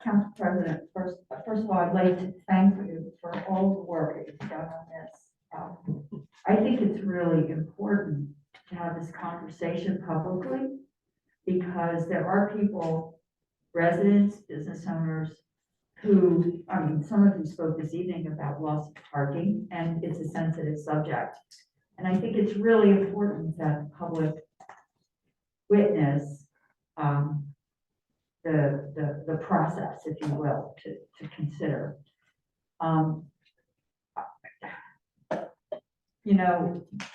Council President, first of all, I'd like to thank you for all the work that you've done on this. I think it's really important to have this conversation publicly because there are people, residents, business owners, who, I mean, some of you spoke this evening about loss of parking, and it's a sensitive subject. And I think it's really important that the public witness the process, if you will, to consider.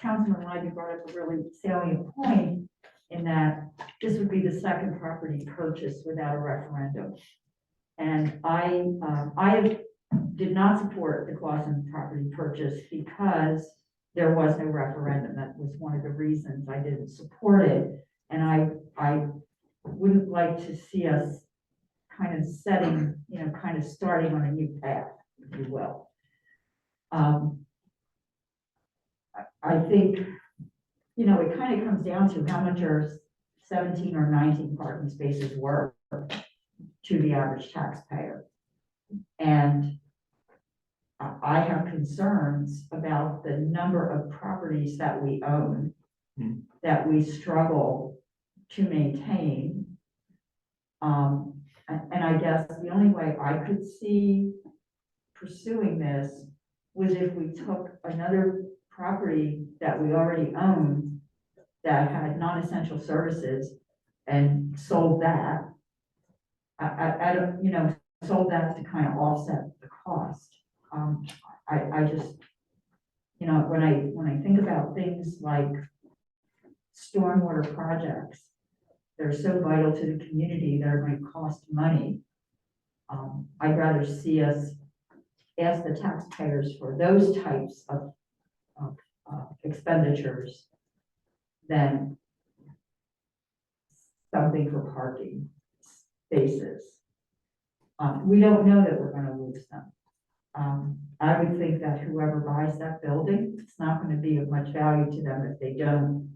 Councilman Lyden brought up a really salient point in that this would be the second property purchase without a referendum. And I did not support the Clausen property purchase because there was no referendum. That was one of the reasons I didn't support it. And I wouldn't like to see us kind of setting, kind of starting on a new path, if you will. I think, it kind of comes down to how much are 17 or 19 parking spaces worth to the average taxpayer. And I have concerns about the number of properties that we own that we struggle to maintain. And I guess the only way I could see pursuing this was if we took another property that we already own that had non-essential services and sold that. I don't, sold that to kind of offset the cost. I just, when I think about things like stormwater projects, they're so vital to the community, they're going to cost money. I'd rather see us ask the taxpayers for those types of expenditures than something for parking spaces. We don't know that we're going to lose them. I would think that whoever buys that building, it's not going to be of much value to them if they don't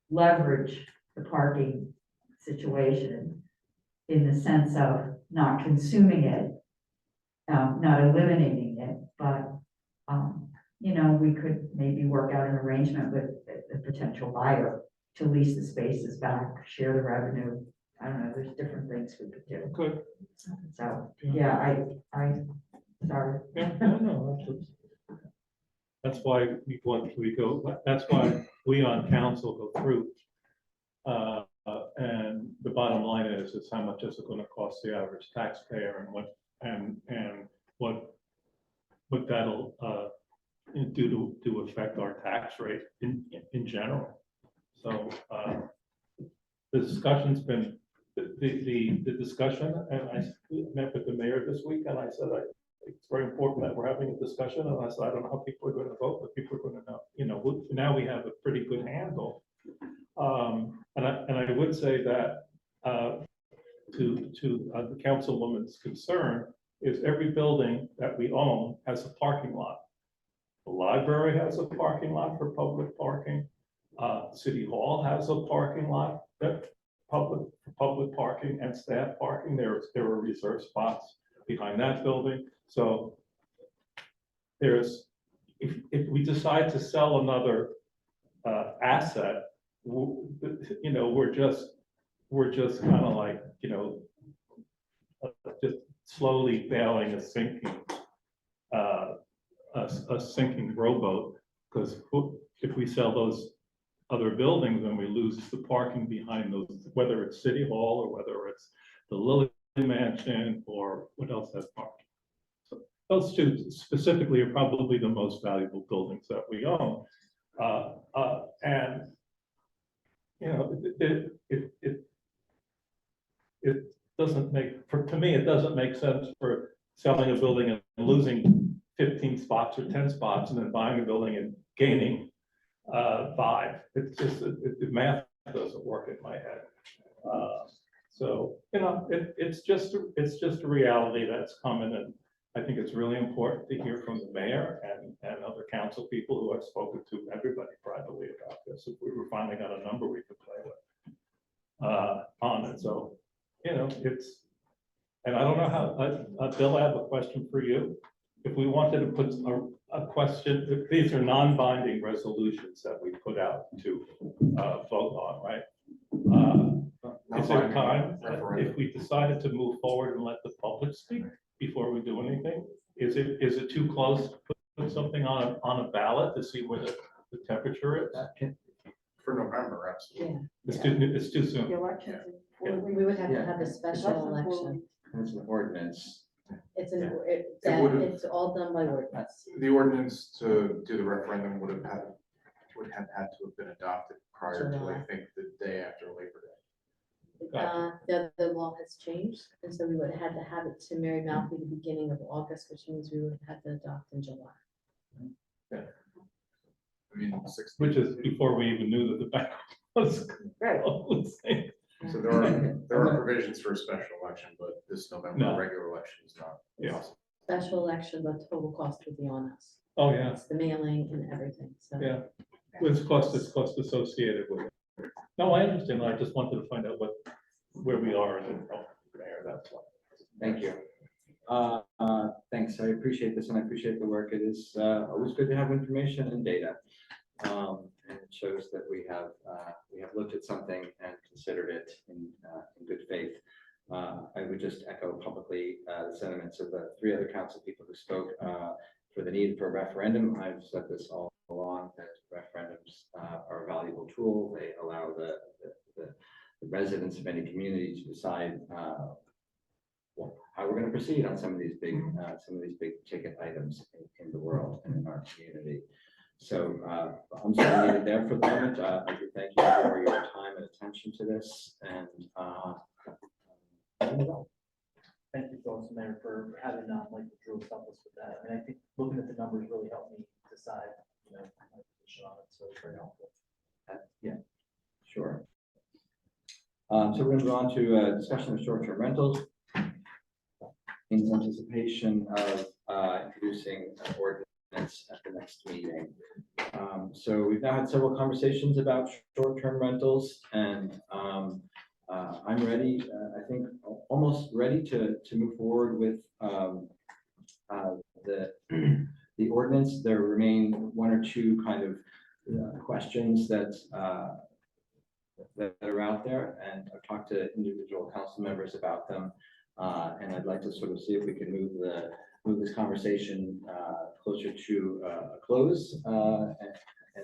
leverage the parking situation in the sense of not consuming it, not eliminating it, but we could maybe work out an arrangement with the potential buyer to lease the spaces back, share the revenue. I don't know, there's different things we could do. Good. So, yeah, sorry. No, that's why that's why we on council go through. And the bottom line is how much is it going to cost the average taxpayer and what that'll do to affect our tax rate in general. So the discussion's been the discussion, and I met with the mayor this week, and I said it's very important that we're having a discussion. And I said I don't know how people are going to vote, but people are going to know. Now we have a pretty good handle. And I would say that to the councilwoman's concern is every building that we own has a parking lot. The library has a parking lot for public parking. City Hall has a parking lot that public parking and staff parking. There are reserved spots behind that building. So if we decide to sell another asset, we're just kind of like, just slowly bailing a sinking rowboat, because if we sell those other buildings, then we lose the parking behind those, whether it's City Hall or whether it's the Lilly Mansion or what else has parking. So those two specifically are probably the most valuable buildings that we own. And it doesn't make, to me, it doesn't make sense for selling a building and losing 15 spots or 10 spots and then buying a building and gaining vibe. It's just, the math doesn't work in my head. So, you know, it's just a reality that's coming, and I think it's really important to hear from the mayor and other council people who I've spoken to, everybody privately about this. If we were finally got a number we could play with on it. So, you know, and I don't know how, Bill, I have a question for you. If we wanted to put a question, if these are non-binding resolutions that we put out to vote on, right? Is there time, if we decided to move forward and let the public speak before we do anything? Is it too close to put something on a ballot to see where the temperature is? For November, absolutely. It's too soon. The elections. Yeah. We would have to Yeah. have a special election. It's an ordinance. It's all done by ordinance. The ordinance to do the referendum would have had to have been adopted prior to, I July. think, the day after Labor Day. The law has changed, and so we would have had to have it to Mary Malfi the beginning of August, which means we would have had to adopt in July. I mean, 16. Which is before we even knew that the bank was closing. So there are provisions for a special election, but this November No. regular election is not Yeah. possible. Special election, the total cost would be on us. Oh, yeah, It's the mailing and everything, so. yeah. It's cost associated with it. No, I understand. I just wanted to find out where we are as a mayor, that's why. Thank you. Thanks, I appreciate this and I appreciate the work. It is always good to have information and data. And it shows that we have looked at something and considered it in good faith. I would just echo publicly the sentiments of the three other council people who spoke for the need for a referendum. I've said this all along, that referendums are a valuable tool. They allow the residents of any community to decide how we're going to proceed on some of these big ticket items in the world and in our community. So I'm sorry to leave it there for the moment. I do thank you for your time and attention to this, and Thank you, Phyllis and Mayor, for having like Drew help us with that. I mean, I think looking at the numbers really helped me decide, my position on it, so it's very helpful. yeah, sure. So we're going to go on to a discussion of short-term rentals in anticipation of introducing an ordinance at the next meeting. So we've now had several conversations about short-term rentals, and I'm ready, I think almost ready to move forward with the ordinance. There remain one or two kind of questions that are out there, and I've talked to individual council members about them. And I'd like to sort of see if we can move this conversation closer to a close and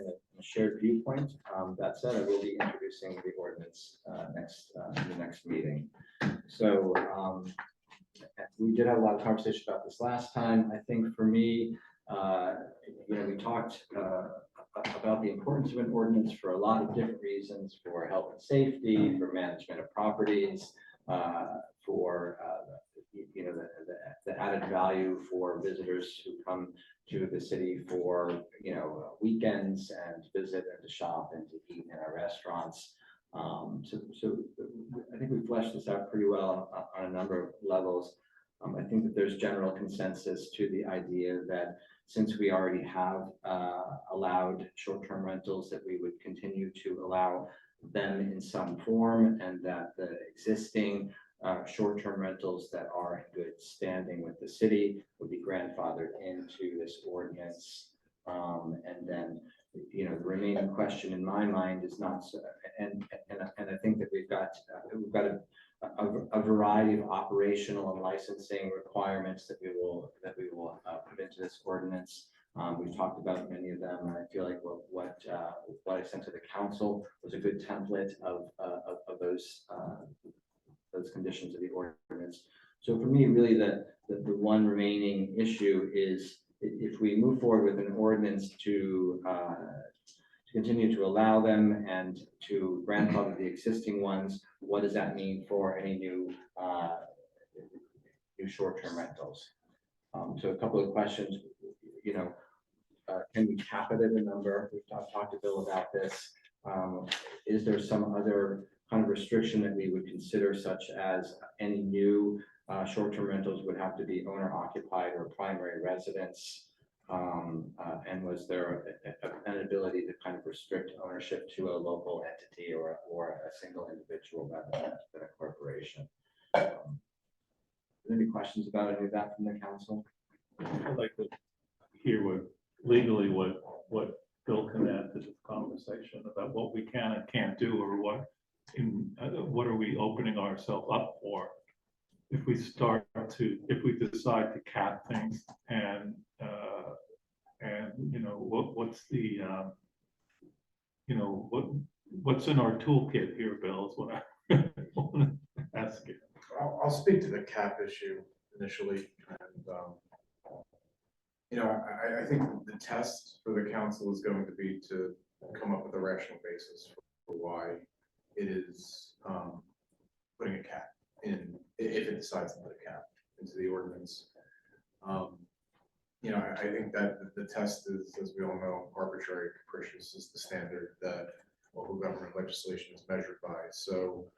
a shared viewpoint. That said, I will be introducing the ordinance in the next meeting. So we did have a lot of conversation about this last time. I think for me, we talked about the importance of an ordinance for a lot of different reasons: for health and safety, for management of properties, for the added value for visitors who come to the city for weekends and visit and to shop and to eat in our restaurants. So I think we fleshed this out pretty well on a number of levels. I think that there's general consensus to the idea that since we already have allowed short-term rentals, that we would continue to allow them in some form, and that the existing short-term rentals that are in good standing with the city would be grandfathered into this ordinance. And then, the remaining question in my mind is not, and I think that we've got a variety of operational and licensing requirements that we will put into this ordinance. We've talked about many of them, and I feel like what I sent to the council was a good template of those conditions of the ordinance. So for me, really, the one remaining issue is if we move forward with an ordinance to continue to allow them and to grandfather the existing ones, what does that mean for any new short-term rentals? So a couple of questions, can we cap it at a number? We've talked to Bill about this. Is there some other kind of restriction that we would consider, such as any new short-term rentals would have to be owner occupied or primary residence? And was there an ability to kind of restrict ownership to a local entity or a single individual rather than a corporation? Any questions about any of that from the council? I'd like to hear what Bill can add to this conversation about what we can and can't do, or what are we opening ourselves up for if we decide to cap things, and what's the what's in our toolkit here, Bill, is what I want to ask you. I'll speak to the cap issue initially, and, I think the test for the council is going to be to come up with a rational basis for why it is, putting a cap in, if it decides to put a cap into the ordinance. I think that the test is, as we all know, arbitrary, capricious is the standard that local government legislation is measured by. So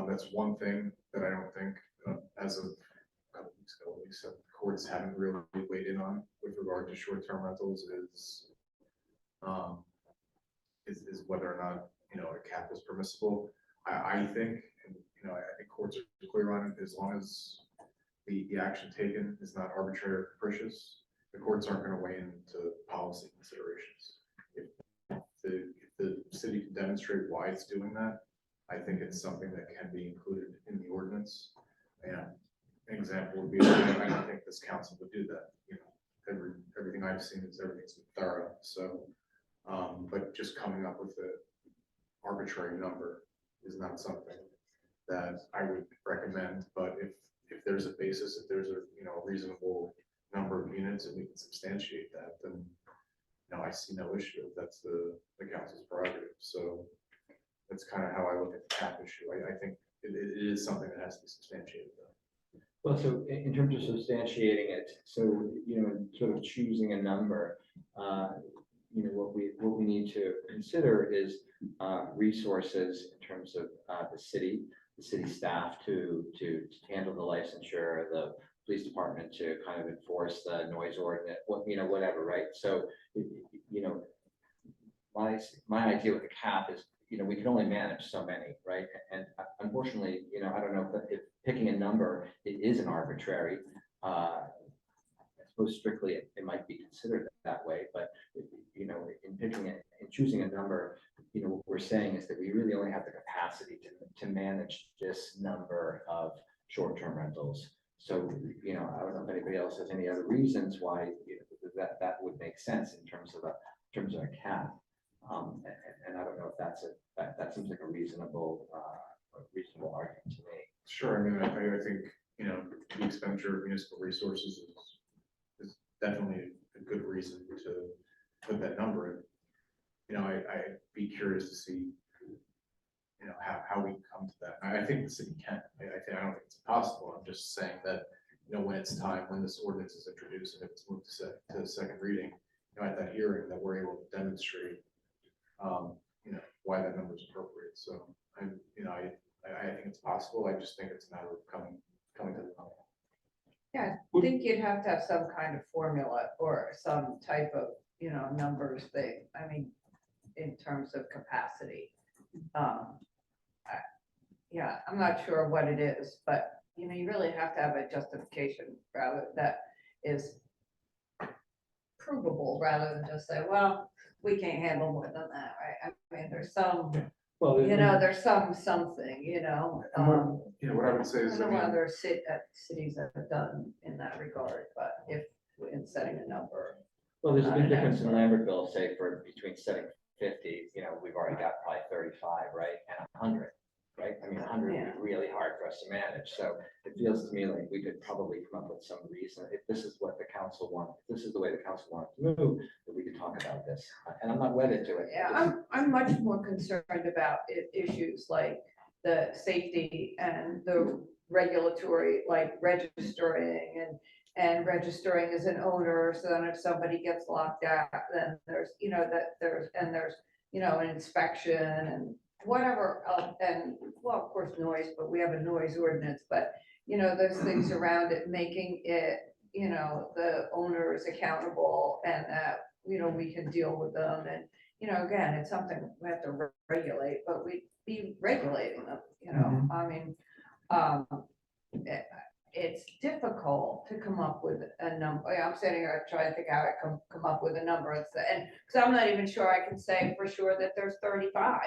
that's one thing that I don't think, as of a couple weeks ago, at least, the courts haven't really weighed in on with regard to short-term rentals is whether or not, a cap is permissible. I think, and, I think courts are clear on it, as long as the action taken is not arbitrary or capricious, the courts aren't going to weigh into policy considerations. If the city can demonstrate why it's doing that, I think it's something that can be included in the ordinance. An example would be, I don't think this council would do that. Everything I've seen is everything's been thorough. So, but just coming up with an arbitrary number is not something that I would recommend. But if there's a basis, if there's a reasonable number of units and we can substantiate that, then I see no issue. That's the council's prerogative. So that's kind of how I look at the cap issue. I think it is something that has to be substantiated, though. Well, so in terms of substantiating it, so, sort of choosing a number, what we need to consider is resources in terms of the city staff to handle the licensure, the police department to kind of enforce the noise ordinance, whatever, right? So, my idea with the cap is, we can only manage so many, right? And unfortunately, I don't know if picking a number, it is an arbitrary. I suppose strictly it might be considered that way, but in picking it and choosing a number, what we're saying is that we really only have the capacity to manage this number of short-term rentals. So, I don't know if anybody else has any other reasons why that would make sense in terms of a cap. And I don't know if that seems like a reasonable argument to me. Sure. I mean, I think, the expenditure of municipal resources is definitely a good reason to put that number in. I'd be curious to see, how we come to that. I think the city can. I don't think it's impossible. I'm just saying that, when it's time, when this ordinance is introduced and if it's moved to the second reading, at that hearing, that we're able to demonstrate, why that number is appropriate. So I think it's possible. I just think it's a matter of coming to the number. Yeah, I think you'd have to have some kind of formula or some type of, numbers thing. I mean, in terms of capacity. Yeah, I'm not sure what it is, but, you really have to have a justification rather that is provable rather than just say, well, we can't handle more than that, right? I mean, there's some, Well, there's something, What I would say I is, don't know what other cities have done in that regard, but if in setting a number. Well, there's a big Not an difference in expert. Lambertville, say, between setting 50, we've already got probably 35, right, and 100, right? I mean, 100 would Yeah. be really hard for us to manage. So it feels to me like we could probably come up with some reason, if this is what the council wants, if this is the way the council wants to move, that we could talk about this. And I'm not wedded to it. Yeah, I'm much more concerned about issues like the safety and the regulatory, like registering and registering as an owner, so then if somebody gets locked out, then there's, an inspection and whatever, and, well, of course, noise, but we have a noise ordinance, but, those things around it, making it, the owner is accountable and that, we can deal with them and, again, it's something we have to regulate, but we'd be regulating them, I mean, it's difficult to come up with a number. I'm sitting here trying to think how I come up with a number, and because I'm not even sure I can say for sure that there's 35.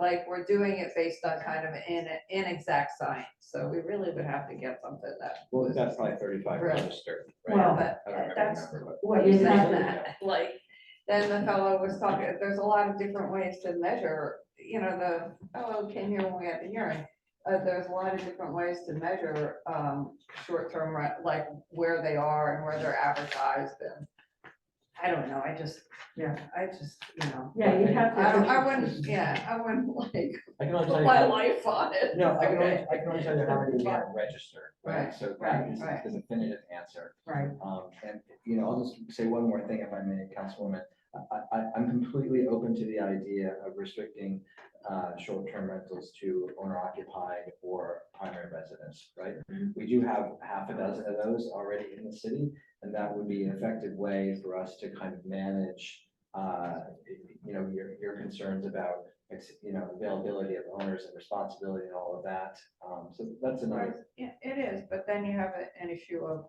Like we're doing it based on kind of an inexact science. So we really would have to get something that. Well, that's probably 35 Right. registered, right? Well, But I don't remember the that's number, but- What you you said have, that, like, then the fellow was talking, there's a lot of different ways to measure, the fellow came here when we had the hearing. There's a lot of different ways to measure, short-term rent, like where they are and where they're advertised and. I don't know, I just, Yeah. Yeah, you have to. I wouldn't like I can only put tell you my how- life on it. No, I Okay. can only tell you how many we have registered, right? Right, So right, that is right. the definitive answer. Right. And, I'll just say one more thing if I may, Councilwoman. I'm completely open to the idea of restricting short-term rentals to owner occupied or primary residence, right? We do have half a dozen of those already in the city, and that would be an effective way for us to kind of manage, your concerns about, availability of owners and responsibility and all of that. So that's another. Yeah, it is, but then you have an issue of,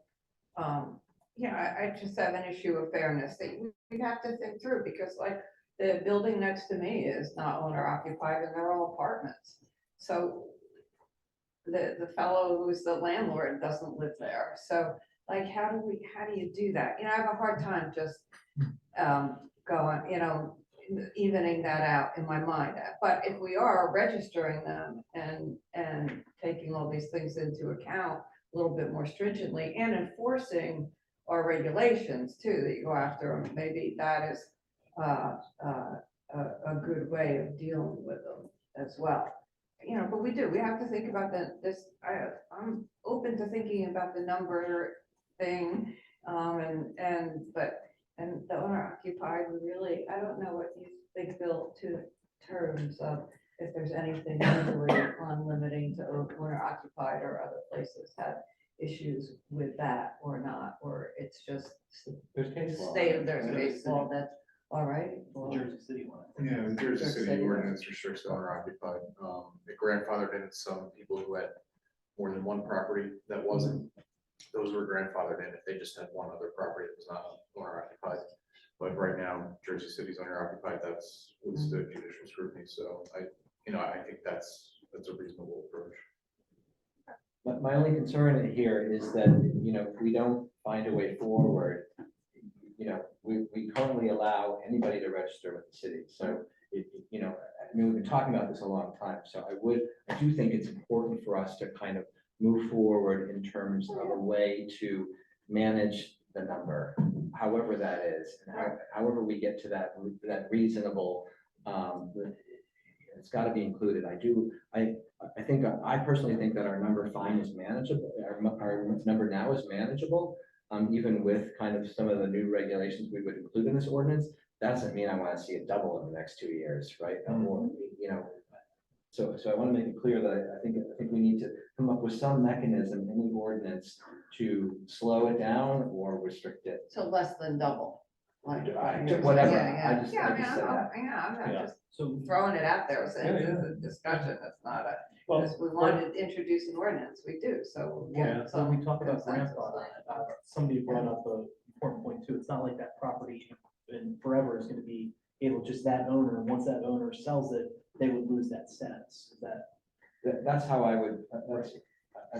I just have an issue of fairness that we have to think through, because like the building next to me is not owner occupied and they're all apartments. So the fellow who's the landlord doesn't live there. So like, how do you do that? I have a hard time just going, evening that out in my mind. But if we are registering them and taking all these things into account a little bit more stringently and enforcing our regulations too, that you go after them, maybe that is a good way of dealing with them as well. But we have to think about I'm open to thinking about the number thing, and the owner occupied, I don't know what you think, Bill, to terms of if there's anything legally on limiting to owner occupied or other places have issues with that or not, or it's just There's case law. there's case law that's all right. Jersey City one. Yeah, the Jersey Jersey City City. ordinance restricts owner occupied. It grandfathered in some people who had more than one property that wasn't. Those were grandfathered in if they just had one other property that was not owner occupied. But right now, Jersey City's owner occupied, that's withstood judicial scrutiny. So I think that's a reasonable approach. My only concern here is that, if we don't find a way forward, we currently allow anybody to register with the city. So, we've been talking about this a long time. So I do think it's important for us to kind of move forward in terms of a way to manage the number, however that is, and however we get to that reasonable, it's got to be included. I personally think that our number fine is manageable. Our number now is manageable, even with kind of some of the new regulations we would include in this ordinance. That doesn't mean I want to see it double in the next 2 years, right? Or, so I want to make it clear that I think we need to come up with some mechanism in the ordinance to slow it down or restrict it. So less than double. Like, Whatever. Yeah, I just mean, I'm said that. not just So, throwing it out there, saying Yeah, this is a discussion, that's not a, well, because we want to introduce an ordinance, we do, so. we'll yeah, get so we talk about consensus. grandfather, somebody brought up an important point too. It's not like that property in forever is gonna be able, just that owner, and once that owner sells it, they would lose that status. Is that, That's how I would, because I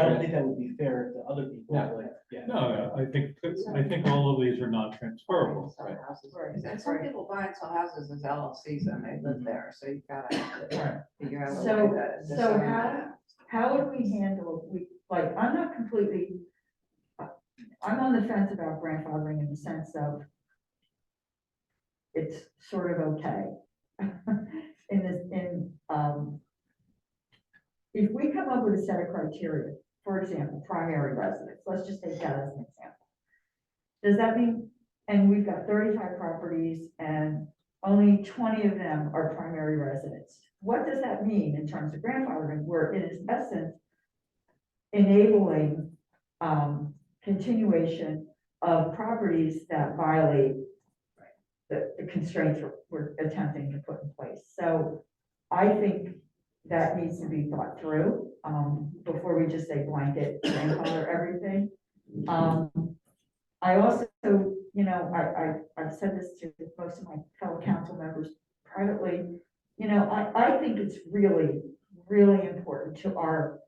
don't think that would be fair to other people, No. like, yeah. No, I think all of these are not transferable. Sell houses. And some people buy and sell houses as LLCs and they live there, so you've got to figure out. a way So, to so discern that. how would we handle, I'm not completely, I'm on the fence about grandfathering in the sense of it's sort of okay. If we come up with a set of criteria for example, primary residence, let's just take that as an example. Does that mean, and we've got 35 properties and only 20 of them are primary residents? What does that mean in terms of grandfathering? We're in essence enabling continuation of properties that violate the constraints we're attempting to put in place. So I think that needs to be thought through before we just say blanket grandfather everything. I also, you know, I've said this to most of my fellow council members privately, you know, I think it's really, really important to our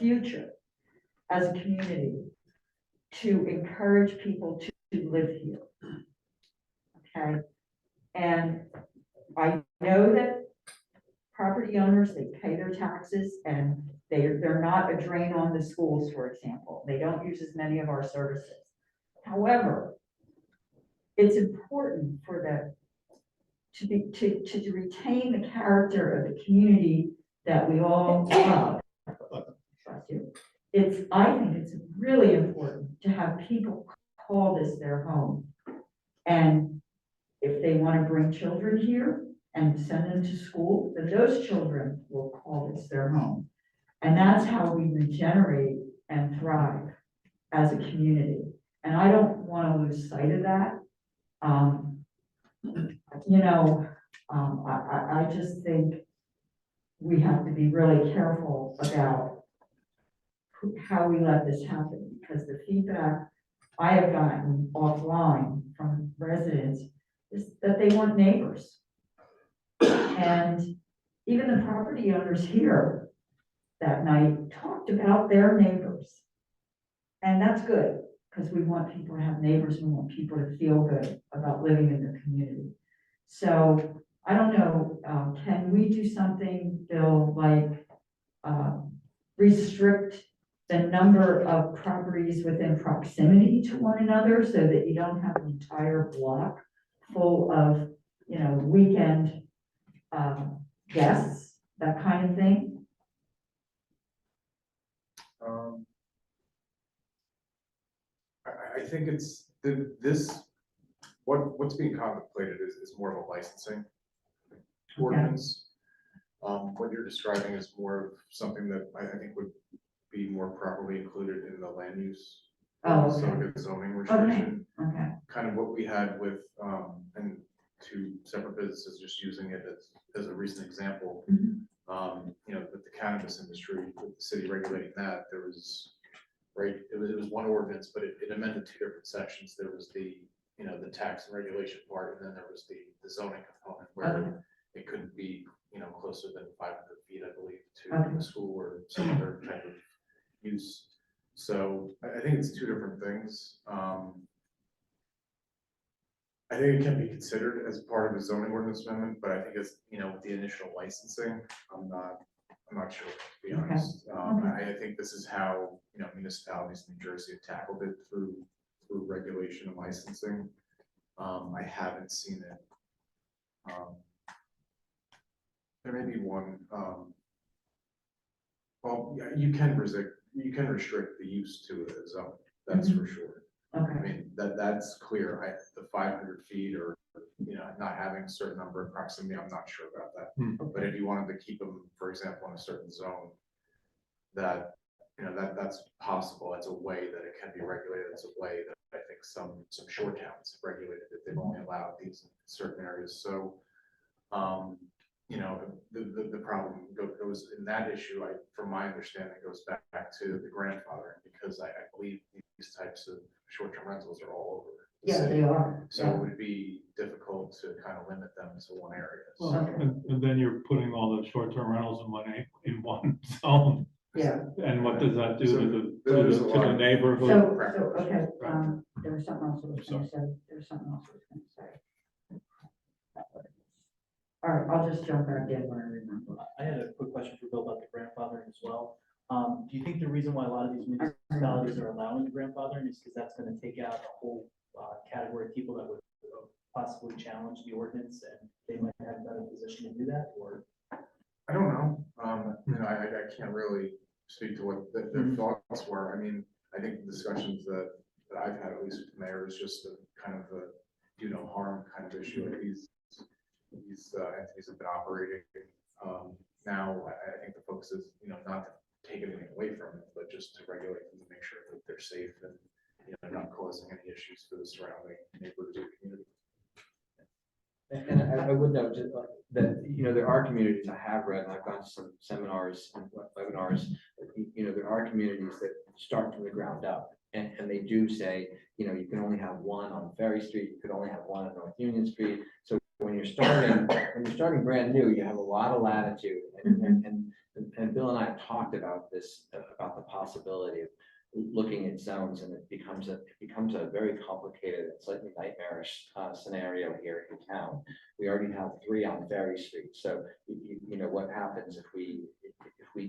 future as a community to encourage people to live here. Okay, and I know that property owners, they pay their taxes and they're not a drain on the schools, for example. They don't use as many of our services. However, it's important for to retain the character of the community that we all love. Trust you. I think it's really important to have people call this their home. And if they want to bring children here and send them to school, then those children will call this their home. And that's how we regenerate and thrive as a community. And I don't want to lose sight of that. You know, I just think we have to be really careful about how we let this happen, because the feedback I have gotten offline from residents is that they want neighbors. And even the property owners here that night talked about their neighbors. And that's good, because we want people to have neighbors, we want people to feel good about living in their community. So I don't know, can we do something, Bill, like restrict the number of properties within proximity to one another so that you don't have an entire block full of, you know, weekend guests, that kind of thing? I think it's what's being contemplated is more of a licensing ordinance. What you're describing is more of something that I think would be more properly included in the land use. Oh, So okay. like a zoning restriction, Okay. kind of what we had with, and two separate businesses just using it as a recent example. You know, with the cannabis industry, with the city regulating that, there was, right, it was one ordinance, but it amended two different sections. There was the, you know, the tax and regulation part, and then there was the zoning component where it couldn't be, you know, closer than 500 feet, I believe, to the school or some other type of use. So I think it's two different things. I think it can be considered as part of the zoning ordinance amendment, but I think it's, you know, with the initial licensing, I'm not sure, to be honest. I think this is how, you know, municipalities in New Jersey have tackled it through regulation and licensing. I haven't seen it. There may be one, well, yeah, you can restrict the use to a zone, that's for sure. Okay. I mean, that's clear. The 500 feet or, you know, not having a certain number of proximity, I'm not sure about that. But if you wanted to keep them, for example, in a certain zone, that, you know, that's possible. That's a way that it can be regulated. That's a way that I think some shore towns have regulated it. They've only allowed these in certain areas. So, you know, the problem goes in that issue, from my understanding, goes back to the grandfathering, because I believe these types of short-term rentals are all over the Yeah, city. they are. So it would be difficult to kind of limit them to one area. Well, Okay. and then you're putting all the short-term rentals in one zone. Yeah. And what does that do So to there is a the lot of- neighborhood? So, okay, there was something else I was gonna say, All right, I'll just jump back in when I remember. I had a quick question for Bill about the grandfathering as well. Do you think the reason why a lot of these municipalities are allowing grandfathering is because that's gonna take out a whole category of people that would possibly challenge the ordinance, and they might have a better position to do that, or? I don't know. You know, I can't really speak to what their thoughts were. I mean, I think the discussions that I've had, at least with the mayor, is just a kind of a do no harm kind of issue. Like these entities have been operating. Now, I think the focus is, not to take anything away from it, but just to regulate them to make sure that they're safe and, not causing any issues for the surrounding neighbors or community. And I would note that, there are communities I have read, and I've gone to some seminars and webinars, there are communities that start from the ground up. And they do say, you can only have one on Ferry Street, you could only have one on North Union Street. So when you're starting brand new, you have a lot of latitude. And Bill and I have talked about this, about the possibility of looking at zones, and it becomes a very complicated, slightly nightmarish scenario here in town. We already have 3 on Ferry Street, so what happens if we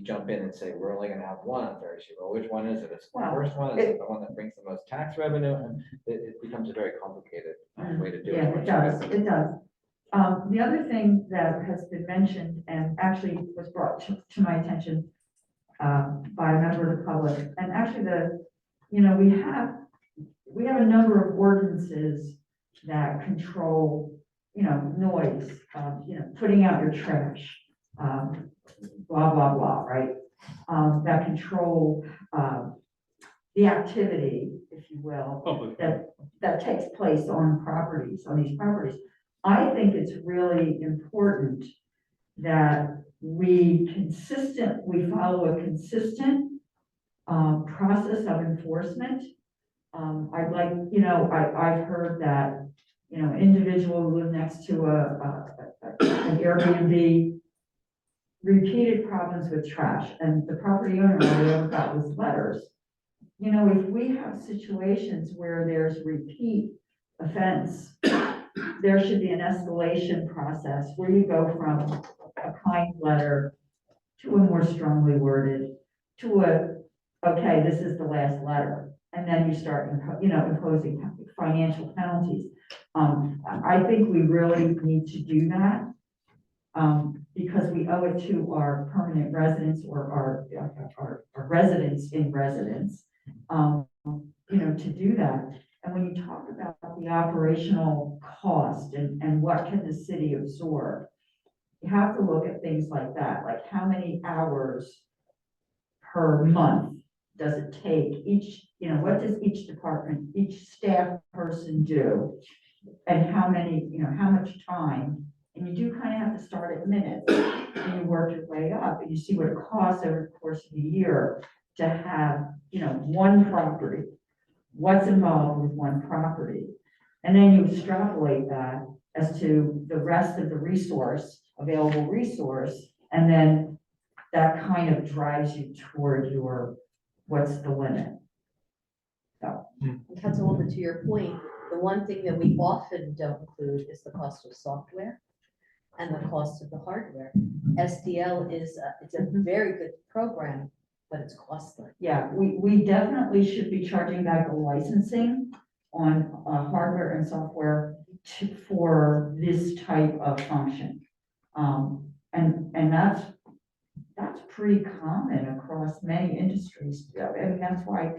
jump in and say we're only going to have 1 on Ferry Street? Well, which one is it? Is it the first one? Is it the one that brings the most tax revenue? And it becomes a very complicated way to do it. Yeah, it does, it does. The other thing that has been mentioned and actually was brought to my attention by a member of the public, and actually we have a number of ordinances that control, noise, putting out your trash, blah, blah, blah, right? That control the activity, if you will, Public. that takes place on these properties. I think it's really important that we follow a consistent process of enforcement. I'd like, I've heard that, an individual who lived next to an Airbnb, repeated problems with trash, and the property owner, all they ever got was letters. If we have situations where there's repeat offense, there should be an escalation process where you go from a kind letter to a more strongly worded, to okay, this is the last letter. And then you start, imposing financial penalties. I think we really need to do that because we owe it to our permanent residents or our residents in residence, to do that. And when you talk about the operational cost and what can the city absorb, you have to look at things like that, like how many hours per month does it take what does each department, each staff person do? And how much time? And you do kind of have to start at minutes and you work your way up and you see what it costs over the course of the year to have, one property. What's involved with one property, and then you extrapolate that as to the rest of the available resource, and then that kind of drives you toward what's the limit. So, Councilwoman, to your point, the one thing that we often don't include is the cost of software and the cost of the hardware. SDL it's a very good program, but it's costly. yeah, we definitely should be charging back the licensing on hardware and software for this type of function. And that's pretty common across many industries. And that's why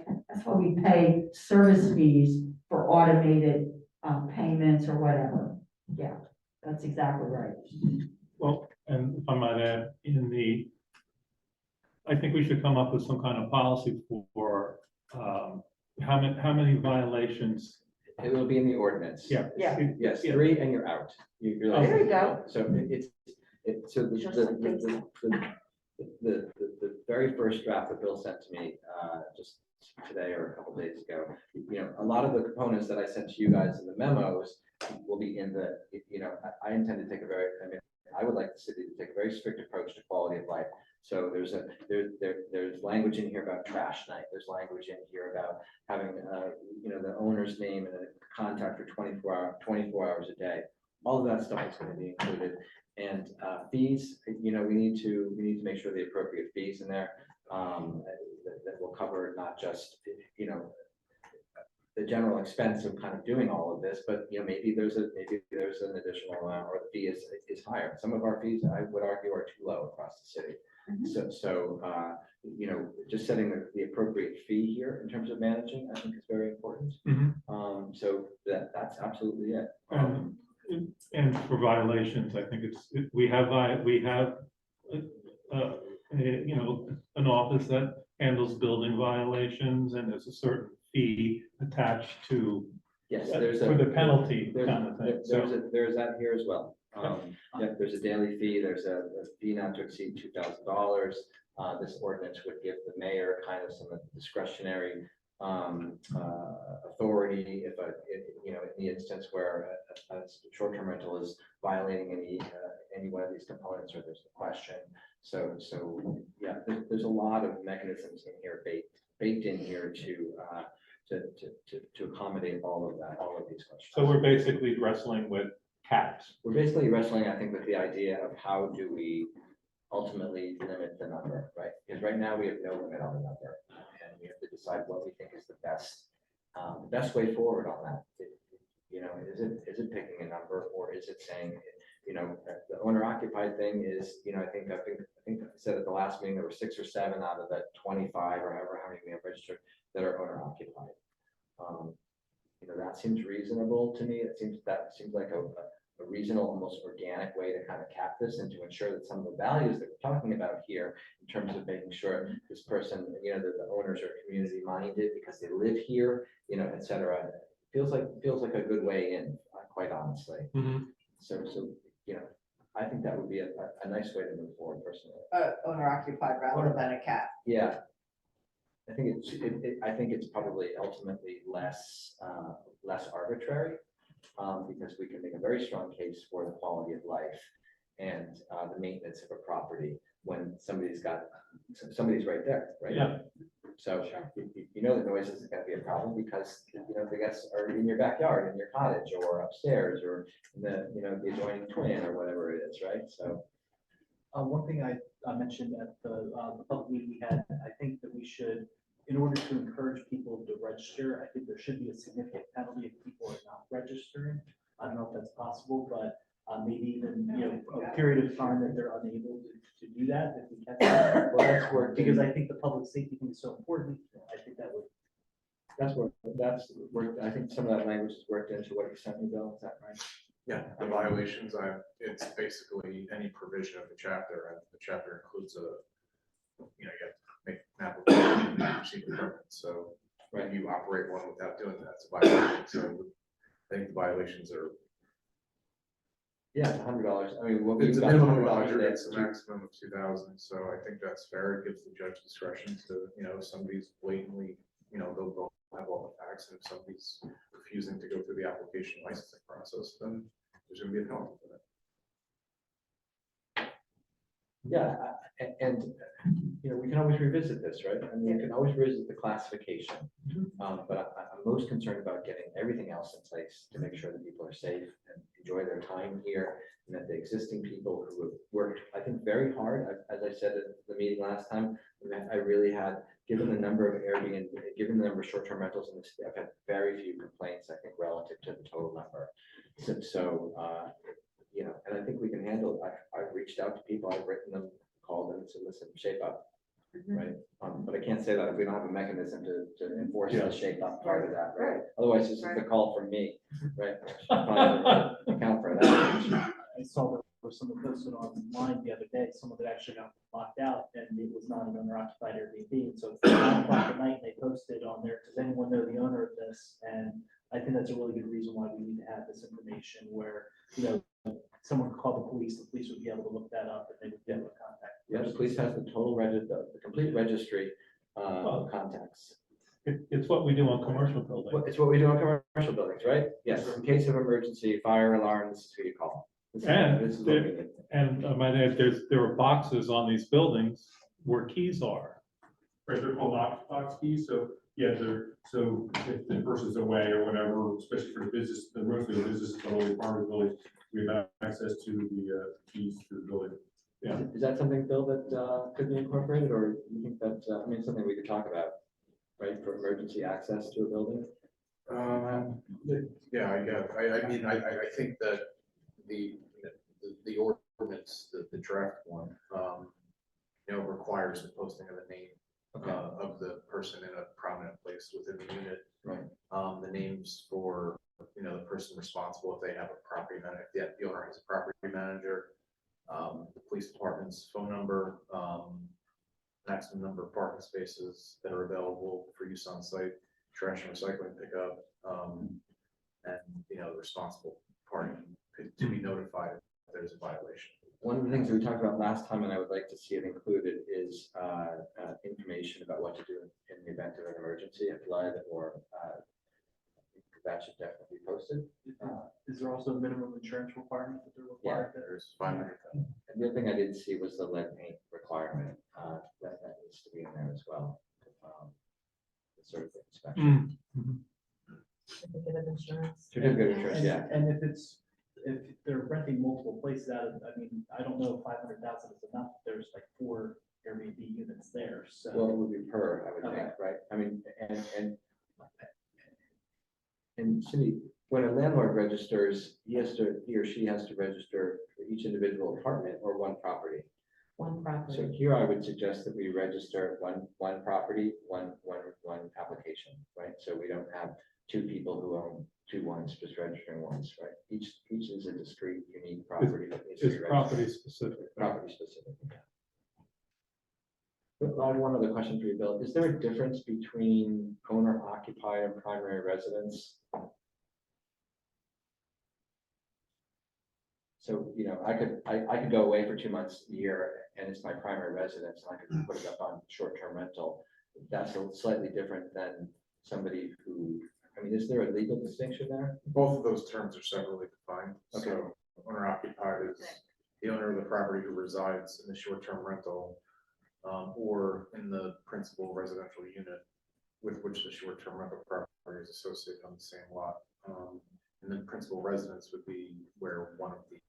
we pay service fees for automated payments or whatever. Yeah, that's exactly right. Well, and if I might add, I think we should come up with some kind of policy for how many violations. It will be in the ordinance. Yeah. Yeah. Yes, Yeah. 3 and you're out. There you go. So so the very first draft that Bill sent to me just today or a couple days ago, a lot of the components that I sent to you guys in the memos will be in the, I intend to take I would like the city to take a very strict approach to quality of life. So there's language in here about trash night. There's language in here about having, the owner's name and a contact for 24 hours a day. All of that stuff is going to be included. And fees, we need to make sure the appropriate fees in there that will cover not just, general expense of kind of doing all of this, but, you know, maybe there's an additional amount, or the fee is higher. Some of our fees, I would argue, are too low across the city. You know, just setting the appropriate fee here in terms of managing, I think is very important. So that's absolutely it. And for violations, I think we have, you know, an office that handles building violations, and there's a certain fee attached to, Yes, for the penalty kind of thing. There's that here as well. Yeah, there's a daily fee, there's a fee not to exceed $2,000. This ordinance would give the mayor kind of some discretionary authority if you know, in the instance where a short-term rental is violating any one of these components, or there's a question. So yeah, there's a lot of mechanisms in here baked in here to accommodate all of these questions. So we're basically wrestling with caps. We're basically wrestling, I think, with the idea of how do we ultimately limit the number, right? Because right now we have no limit on the number, and we have to decide what we think is the best way forward on that. You know, is it picking a number, or is it saying, you know, the owner occupied thing is, you know, I think I said at the last meeting, there were 6 or 7 out of the 25 or however how many we have registered that are owner occupied. You know, that seems reasonable to me. That seems like a reasonable, almost organic way to kind of cap this, and to ensure that some of the values that we're talking about here, in terms of making sure this person, you know, that the owners are community minded because they live here, you know, et cetera, feels like a good way in, quite honestly. So, you know, I think that would be a nice way to move forward personally. Owner occupied rather than a cat. Yeah. I think it's probably ultimately less arbitrary, because we can make a very strong case for the quality of life and the maintenance of a property when somebody's right there, right? Yeah. So you know the noise isn't going to be a problem because, you know, the guests are in your backyard, in your cottage, or upstairs, or the, you know, the adjoining twin, or whatever it is, right? So. One thing I mentioned at the public meeting we had, I think that we should, in order to encourage people to register, I think there should be a significant penalty if people are not registering. I don't know if that's possible, but maybe even, you know, a period of time that they're unable to do that, if we catch that. Well, that's worked Because I think the public safety thing is so important. I think that would. That's worked. I think some of that language is worked into what you sent me, Bill. Is that right? Yeah, the violations, it's basically any provision of the chapter, and the chapter includes you know, you have to make an application and receive a permit. So when you operate one without doing that, it's a violation. So I think the violations are. Yeah, it's $100. I mean, It's a minimum of 100, it's a maximum of 2,000, so I think that's fair. It gives the judge discretion to, you know, if somebody's blatantly, you know, they'll have all the facts, and if somebody's refusing to go through the application licensing process, then there's gonna be a penalty for that. Yeah, and you know, we can always revisit this, right? I mean, we can always revisit the classification. But I'm most concerned about getting everything else in place to make sure that people are safe and enjoy their time here, and that the existing people who have worked, I think, very hard, as I said at the meeting last time, I really had, given the number of Airbnb, given the number of short-term rentals in the city, I've had very few complaints, I think, relative to the total number. So you know, and I think we can handle it. I've reached out to people, I've written them, called them, and said, listen, shape up, right? But I can't say that if we don't have a mechanism to enforce the shape up part of that, right? Otherwise, this is the call from me, right? Account for that. I saw there were some posted online the other day, someone that actually got locked out, and it was not an owner occupied Airbnb. And so it's 9 o'clock at night, and they posted on there, does anyone know the owner of this? And I think that's a really good reason why we need to have this information where, you know, someone could call the police would be able to look that up, and they would be able to contact. Yeah, the police has the total the complete registry of contacts. It's what we do on commercial buildings. It's what we do on commercial buildings, right? Yes, in case of emergency, fire alarm, this is who you call. This is what we do. And my name, there are boxes on these buildings where keys are. Right, they're called box keys, so, yeah, so if the person's away or whatever, especially for the business, the mostly the business, but only farmers buildings, we have access to the keys to the building. Yeah. Is that something, Bill, that could be incorporated, or you think that, I mean, something we could talk about, right, for emergency access to a building? Yeah, I mean, I think that the ordinance, the draft one, requires the posting of the name of the person in a prominent place within the unit. Right. The names for, the person responsible if they have a property manager, if the owner has a property manager, the police department's phone number, maximum number of parking spaces that are available for use on site, trash and recycling pickup, and, the responsible party to be notified if there's a violation. One of the things we talked about last time, and I would like to see it included, is information about what to do in the event of an emergency, a flood, or that should definitely be posted. Is there also a minimum insurance requirement that they're required? There's 500,000. And the other thing I didn't see was the lead paint requirement, that needs to be in there as well. The sort of inspection. Certificate of insurance. Certificate of insurance, yeah. And if they're renting multiple places out, I mean, I don't know if 500,000 is enough. There's like 4 Airbnb units there, so. Well, it would be per, I would think, Okay. right? I mean, and Cindy, when a landlord registers, he or she has to register for each individual apartment or one property. One So property. here I would suggest that we register one property, one application, right? So we don't have 2 people who own 2 ones, just registering once, right? Each is a discrete, unique property that needs to be It's registered. property specific. Property specific. But I have one other question for you, Bill. Is there a difference between owner occupied and primary residence? So, I could go away for 2 months a year and it's my primary residence, and I could put it up on short-term rental. That's slightly different than somebody who, is there a legal distinction there? Both of those terms are separately defined. Okay. So owner occupied is the owner of the property who resides in the short-term rental, or in the principal residential unit with which the short-term rental property is associated on the same lot. And then principal residence would be where one of the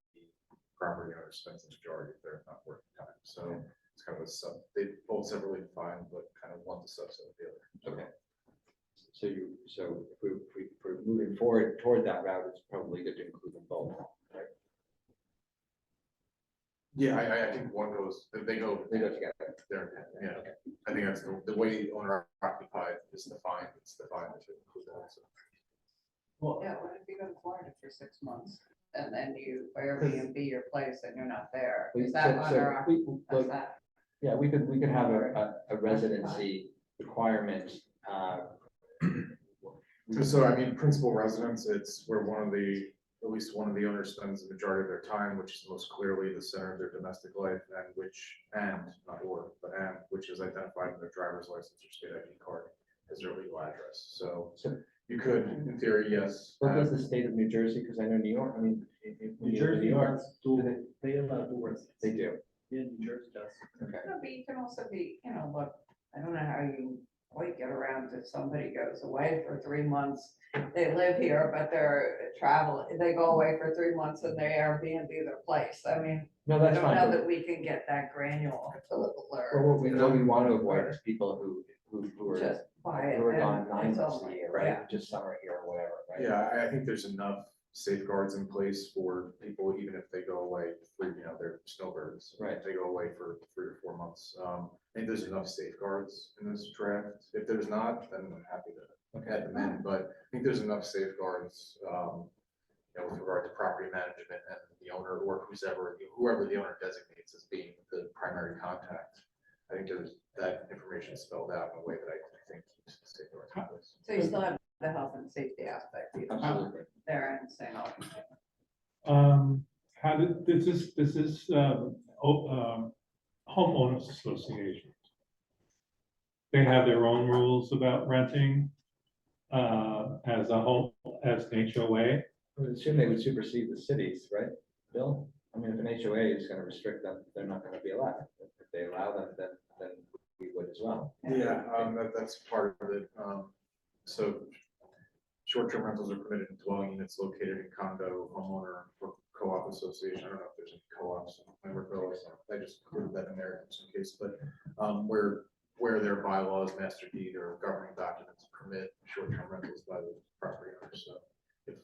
property owners spends the majority of their not working time. So it's kind of they both separately defined, but kind of one's a subset of the other. Okay. So if we're moving forward toward that route, it's probably good to include them both, right? Yeah, I think one goes, they go together. there, yeah. I think that's the way owner occupied is defined, it's defined to include that also. Well, Yeah, what if you go to Florida for 6 months and then you Airbnb your place and you're not there? Is that under, that's that? Yeah, we could have a residency requirement. So I mean, principal residence, it's where at least one of the owners spends the majority of their time, which is most clearly the center of their domestic life, and which is identified in their driver's license or state ID card as their legal address. So you could, in theory, yes. What does the state of New Jersey, because I know New York, when New you live in Jersey New York, allows dual, they allow dual residence. they do. Yeah, New Jersey does. Okay. No, but you can also be, look, I don't know how you quite get around if somebody goes away for 3 months. They live here, but they're traveling, they go away for 3 months and they Airbnb their place. I mean, No, I that's don't fine. know but- that we can get that granular. Or what we want to avoid is people who are Just buy it. who are and gone 9 it's months a over. year, Yeah. right? Just summer here or whatever, right? Yeah, I think there's enough safeguards in place for people, even if they go away for, they're snowbirds. Right. If they go away for 3 or 4 months. I think there's enough safeguards in this draft. If there's not, then I'm happy to add them in, but I think there's enough safeguards, with regard to property management and the owner or whoever the owner designates as being the primary contact. I think that information is spelled out in a way that I think keeps the safeguards in place. So you still have the health and safety aspect. You don't Absolutely. there and saying, oh, How did, this is homeowners associations. They have their own rules about renting as an HOA. I would assume they would supersede the cities, right, Bill? I mean, if an HOA is going to restrict them, they're not going to be allowed. If they allow them, then we would as well. Yeah, that's part of it. So short-term rentals are permitted in dwelling units located in condo, homeowner, or co-op association. I don't know if there's any co-ops. I just included that in there in some case, but where their bylaws, master deed, or governing documents permit short-term rentals by the property owner, so.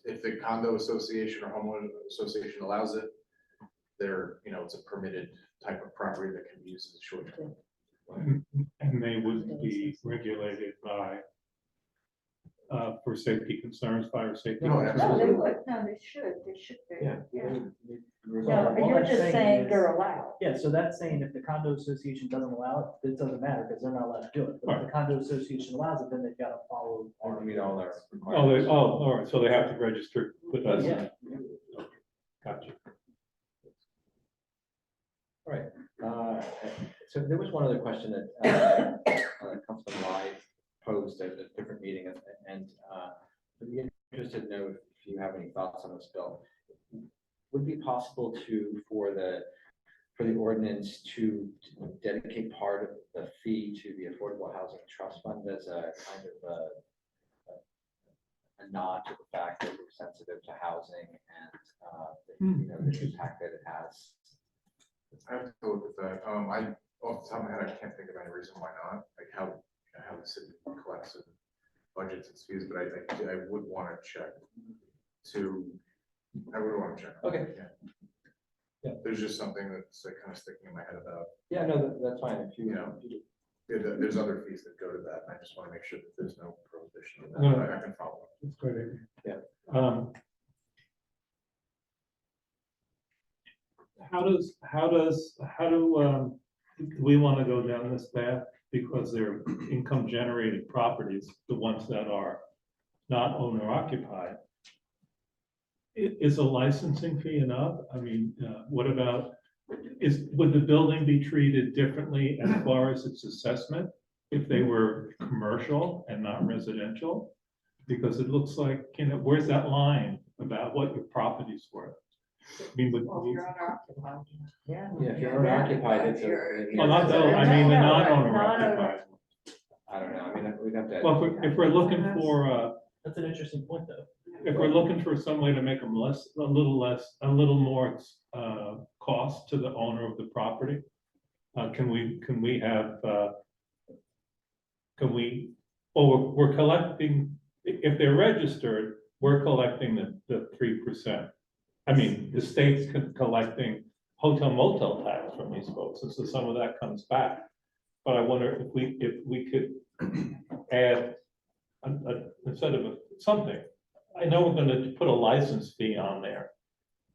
If the condo association or homeowner association allows it, they're, it's a permitted type of property that can be used as a short-term. And they would be regulated by, for safety concerns, fire safety. No, concerns. No, they absolutely. would, no, they should be. Yeah. No, All you're I'm just saying saying is- they're allowed. Yeah, so that's saying if the condo association doesn't allow it, it doesn't matter because they're not allowed to do it. But if the condo association allows it, then they've got to follow. Or meet all their Oh, requirements. all right, so they have to register with us. Yeah. Gotcha. All right, so there was one other question that Councilman Lai posed at a different meeting, and I'd be interested to know if you have any thoughts on this bill. Would it be possible for the ordinance to dedicate part of the fee to the Affordable Housing Trust Fund as a kind of a nod to the fact that we're sensitive to housing and the impact that it has? I have to look at that. Off the top of my head, I can't think of any reason why not, like how the city collects and budgets its fees, but I would want to check Okay. Yeah. There's just something that's like kind of sticking in my head about, Yeah, no, that's fine. If you, there's other fees that go to that, and I just want to make sure that there's no prohibition of No. that. I can follow up. That's great. Yeah. How do we want to go down this path? Because they're income generating properties, the ones that are not owner occupied. Is a licensing fee enough? I mean, what about, would the building be treated differently as far as its assessment if they were commercial and not residential? Because it looks like, where's that line about what your property's worth? I mean, Well, if you're owner occupied. Yeah. yeah, if you're owner occupied, it's well, not those, I mean, the non-owner Non-owner. occupied. I don't know. I mean, we'd have to. Well, if we're looking for, That's an interesting point, though. if we're looking for some way to make them a little more cost to the owner of the property, can we have, we're collecting, if they're registered, we're collecting the 3%. I mean, the state's collecting hotel motel tax from these folks, and so some of that comes back. But I wonder if we could add instead of something. I know we're gonna put a license fee on there,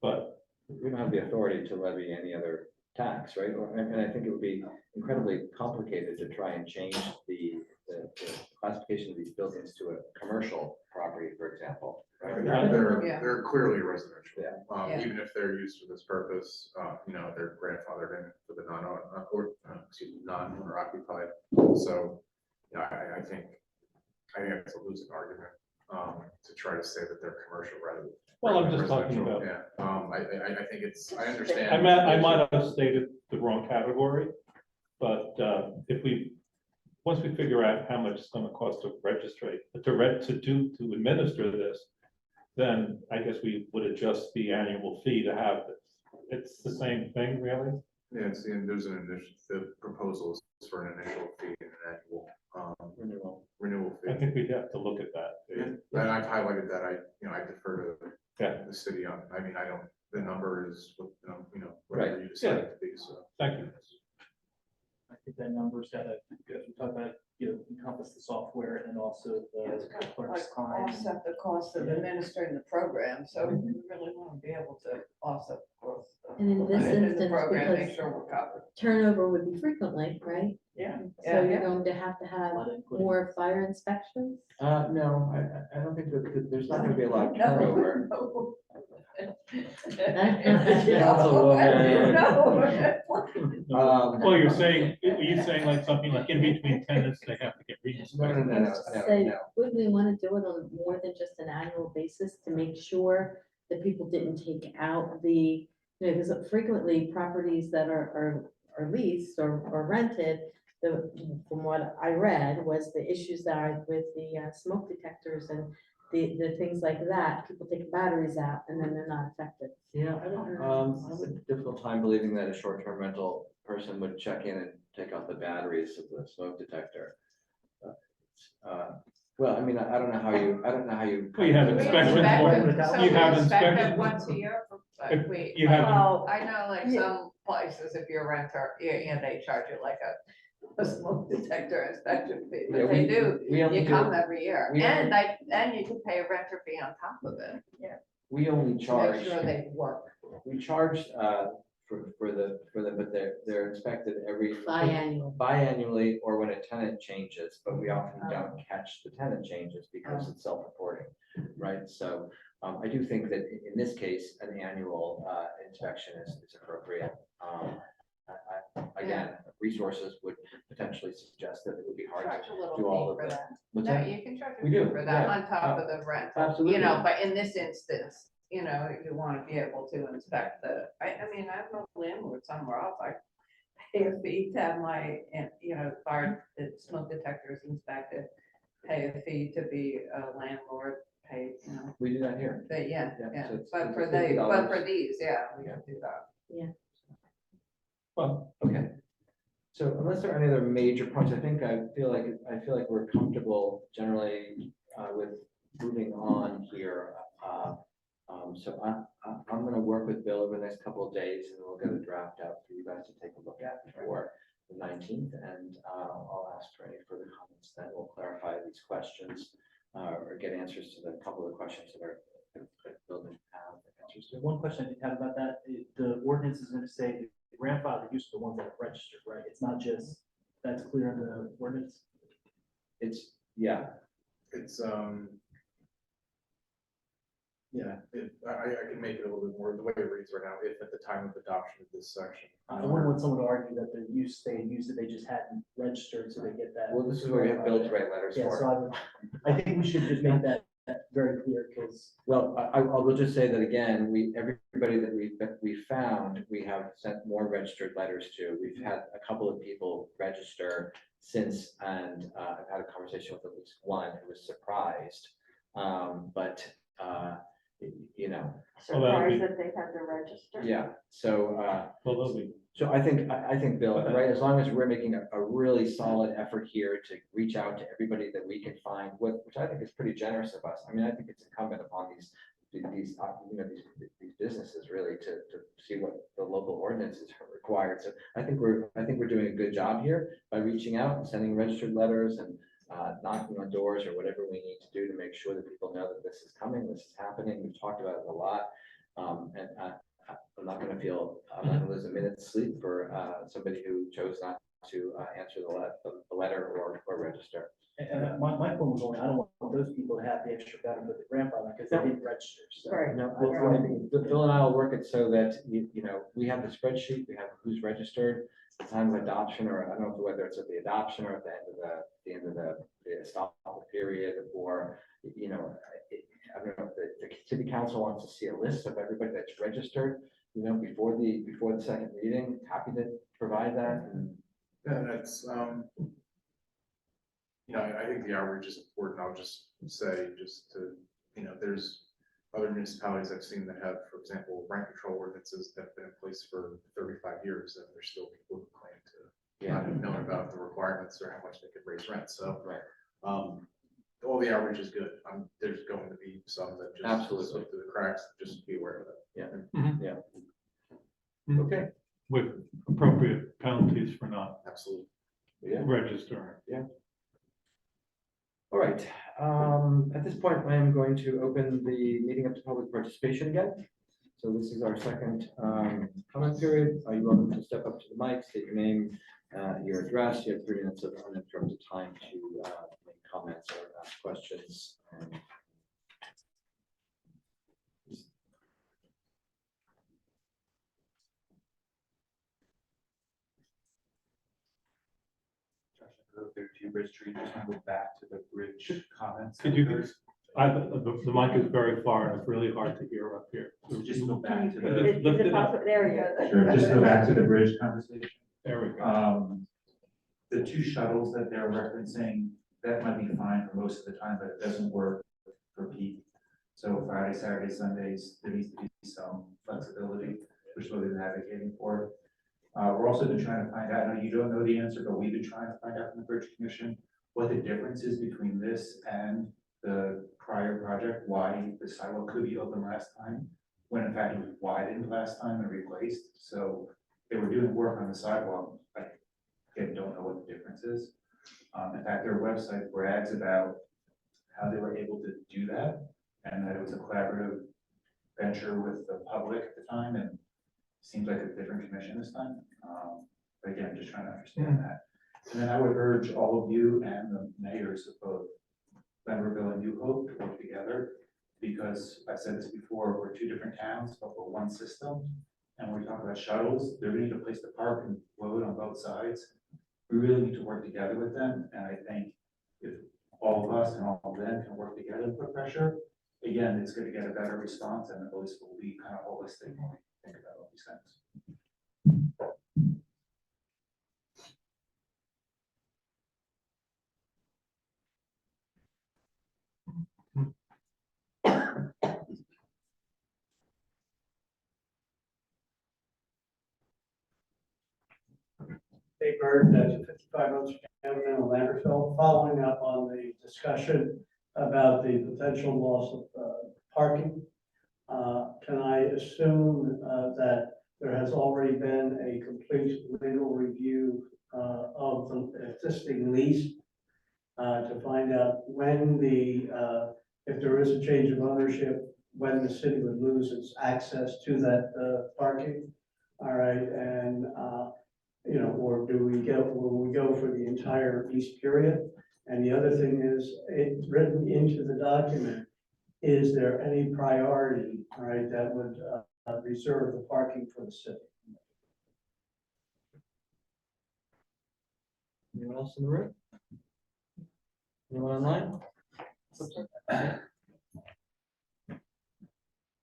but We don't have the authority to levy any other tax, right? And I think it would be incredibly complicated to try and change the classification of these buildings to a commercial property, for example. right? Yeah. They're clearly residential. Yeah. Yeah. Even if they're used for this purpose, they're grandfathered in for the non-owner occupied. So, I think it's a losing argument, to try to say that they're commercial rather than. well, I'm just talking residential. about. Yeah, I think I understand. I might have stated the wrong category, but once we figure out how much it's gonna cost to register, to administer this, then I guess we would adjust the annual fee to have this. It's the same thing, really? Yeah, there's the proposal is for an initial fee and an annual, renewal I fee. think we'd have to look at that. And I've highlighted that, I defer to Yeah. the city on, the number is, whatever Right. you decide it to be, so. Thank you. I think that number's gotta, as we talk about, encompass the software and also It's the got to clerk's time. offset the cost of administering the program, so we really want to be able to offset the cost. of And in this the instance, program, make because- sure we're covered. Turnover would be frequently, right? Yeah. So you're going to have Lot of input. more fire inspections? No, I don't think that, there's not gonna be a lot of turnover. Well, you're saying like something like in between tenants, they have to get No. Say, would we want to do it on more than just an annual basis to make sure that people didn't take out because frequently properties that are leased or rented, from what I read, was the issues that are with the smoke detectors and the things like that. People take batteries out and then they're not affected. Yeah, I have a difficult time believing that a short-term rental person would check in and take out the batteries of the smoke detector. Well, I mean, I don't know how you. Well, you have We inspections inspect once- it, so you we have inspect it inspections. once a year. If We, you have- well, I know like some places, if you're a renter, they charge you like a smoke detector inspection fee, Yeah, but they we- do. we only You do- come every year, we only- and you can pay a renter fee on top of it. We only To make charge, sure they work. we charge, for them, but they're inspected every. Biannual. Biannually, or when a tenant changes, but we often don't catch the tenant changes because it's self-reporting, right? So, I do think that in this case, an annual, inspection is appropriate. Again, resources would potentially suggest that it would be hard Charge a to little do all fee of for it. that. What's No, that? you can charge a We fee do, for that yeah. on top of the rental, Absolutely. you know, but in this instance, you know, you want to be able to inspect I mean, I'm a landlord somewhere else, I pay a fee to have my, you know, smoke detectors inspected, pay a fee to be a landlord, pay, you know, We do that here. but yeah, Yeah, yeah, so it's- but it's for $50. these, yeah, we Yeah. can do that. Well, okay. So unless there are any other major points, I feel like we're comfortable generally with moving on here. So I'm gonna work with Bill over the next couple of days and we'll get a draft out for you guys to take a look at before the 19th. And I'll ask for any further comments then. We'll clarify these questions or get answers to the couple of questions that Bill didn't have answers to. One question I did have about that, the ordinance is gonna say the grandfather use of the ones that are registered, right? It's not just, that's clear in the ordinance? It's, yeah, It's, yeah, I can make it a little bit more, the way it reads right now, if at the time of adoption of this section. I wouldn't want someone to argue that the use, they used it, they just hadn't registered, so they get that. well, this is where we have Bill to write letters Yeah, for. so I think we should just make that very clear, because Well, I will just say that again, everybody that we found, we have sent more registered letters to. We've had a couple of people register since, and I've had a conversation with at least one who was surprised. But you know, Well, that'll be- Surprised that they had to register. yeah, so Well, they'll be- so I think, Bill, right, as long as we're making a really solid effort here to reach out to everybody that we can find, which I think is pretty generous of us. I mean, I think it's incumbent upon these businesses really to see what the local ordinances are required. So I think we're doing a good job here by reaching out and sending registered letters and knocking on doors or whatever we need to do to make sure that people know that this is coming, this is happening. We've talked about it a lot. And I'm not gonna lose a minute's sleep for somebody who chose not to answer the letter or register. and my point was only, I don't want those people to have the extra benefit with the grandfather, because they didn't register, so. Right. No, Bill and I will work it so that, you know, we have the spreadsheet, we have who's registered, the time of adoption, or I don't know whether it's at the adoption or at the end of the stop period, or, you know, I don't know if the city council wants to see a list of everybody that's registered, you know, before the second reading, happy to provide that. And Yeah, that's, you know, I think the outreach is important. I'll just say, just to, you know, there's other municipalities I've seen that have, for example, rent control ordinances that have been in place for 35 years, and there's still people who claim to not have known about the requirements or how much they could raise rent. So, Right. all the outreach is good. There's going to be some that just Absolutely. slip through the cracks. Just be aware of that. Okay. With appropriate penalties for not Absolutely. Yeah. registering. All right, at this point, I am going to open the meeting up to public participation again. So this is our second comment period. Are you welcome to step up to the mic, state your name, your address? You have 3 minutes of uninterrupted time to make comments or ask questions. Go there to Bridge Street, just want to go back to the bridge comments. Could you, the mic is very far and it's really hard to hear up here. So just go back to Lift the, it up. There you go. sure, just go back to the bridge conversation. There we go. The 2 shuttles that they're referencing, that might be fine for most of the time, but it doesn't work for peak. So Friday, Saturday, Sundays, there needs to be some flexibility, which is what we're advocating for. We're also been trying to find out, I know you don't know the answer, but we've been trying to find out from the Bridge Commission, what the difference is between this and the prior project, why the sidewalk could be open last time, when in fact it was widened last time and replaced. So they were doing work on the sidewalk. I again don't know what the difference is. In fact, their website brags about how they were able to do that, and that it was a collaborative venture with the public at the time, and seems like a different commission this time. But again, just trying to understand that. And then I would urge all of you and the mayors of both Lemberville and New Hope to work together, because I've said this before, we're two different towns, but we're one system. And when we talk about shuttles, they're gonna need a place to park and load on both sides. We really need to work together with them, and I think if all of us and all of them can work together and put pressure, again, it's gonna get a better response, and at least we'll be kind of holistic when we think about all these things. Dave Bird, 255 Ocean Avenue in Lambertville, following up on the discussion about the potential loss of parking. Can I assume that there has already been a complete legal review of the existing lease to find out when if there is a change of ownership, when the city would lose its access to that parking? All right, and or will we go for the entire lease period? And the other thing is, it's written into the document, is there any priority, all right, that would reserve the parking for the city? Anyone else in the room? Anyone online?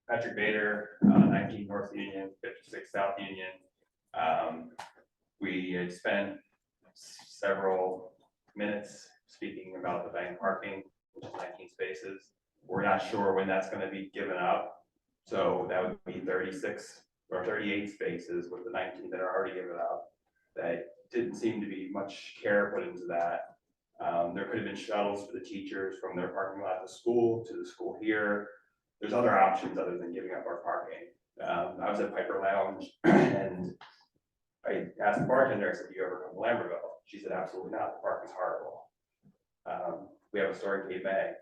Patrick Bader, 19 North Union, 56 South Union. We had spent several minutes speaking about the bank parking, which is 19 spaces. We're not sure when that's going to be given up. So that would be 36 or 38 spaces with the 19 that are already given up. That didn't seem to be much care put into that. There could have been shuttles for the teachers from their parking lot to the school here. There's other options other than giving up our parking. I was at Piper Lounge and I asked the bartender, I said, do you ever come to Lambertville? She said, absolutely not, the park is horrible. We have a store in Cape May.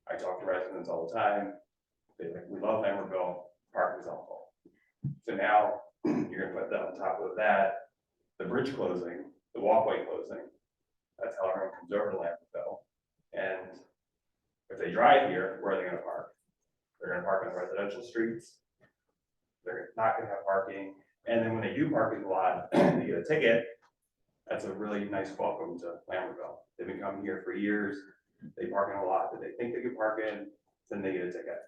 I talk to residents all the time. They're like, we love Lambertville, park is awful. So now you're gonna put that on top of that, the bridge closing, the walkway closing. That's how everyone comes over to Lambertville. And if they drive here, where are they gonna park? They're gonna park on residential streets. They're not gonna have parking. And then when they do park in the lot, they get a ticket. That's a really nice welcome to Lambertville. They've been coming here for years. They park in a lot that they think they can park in, then they get a ticket.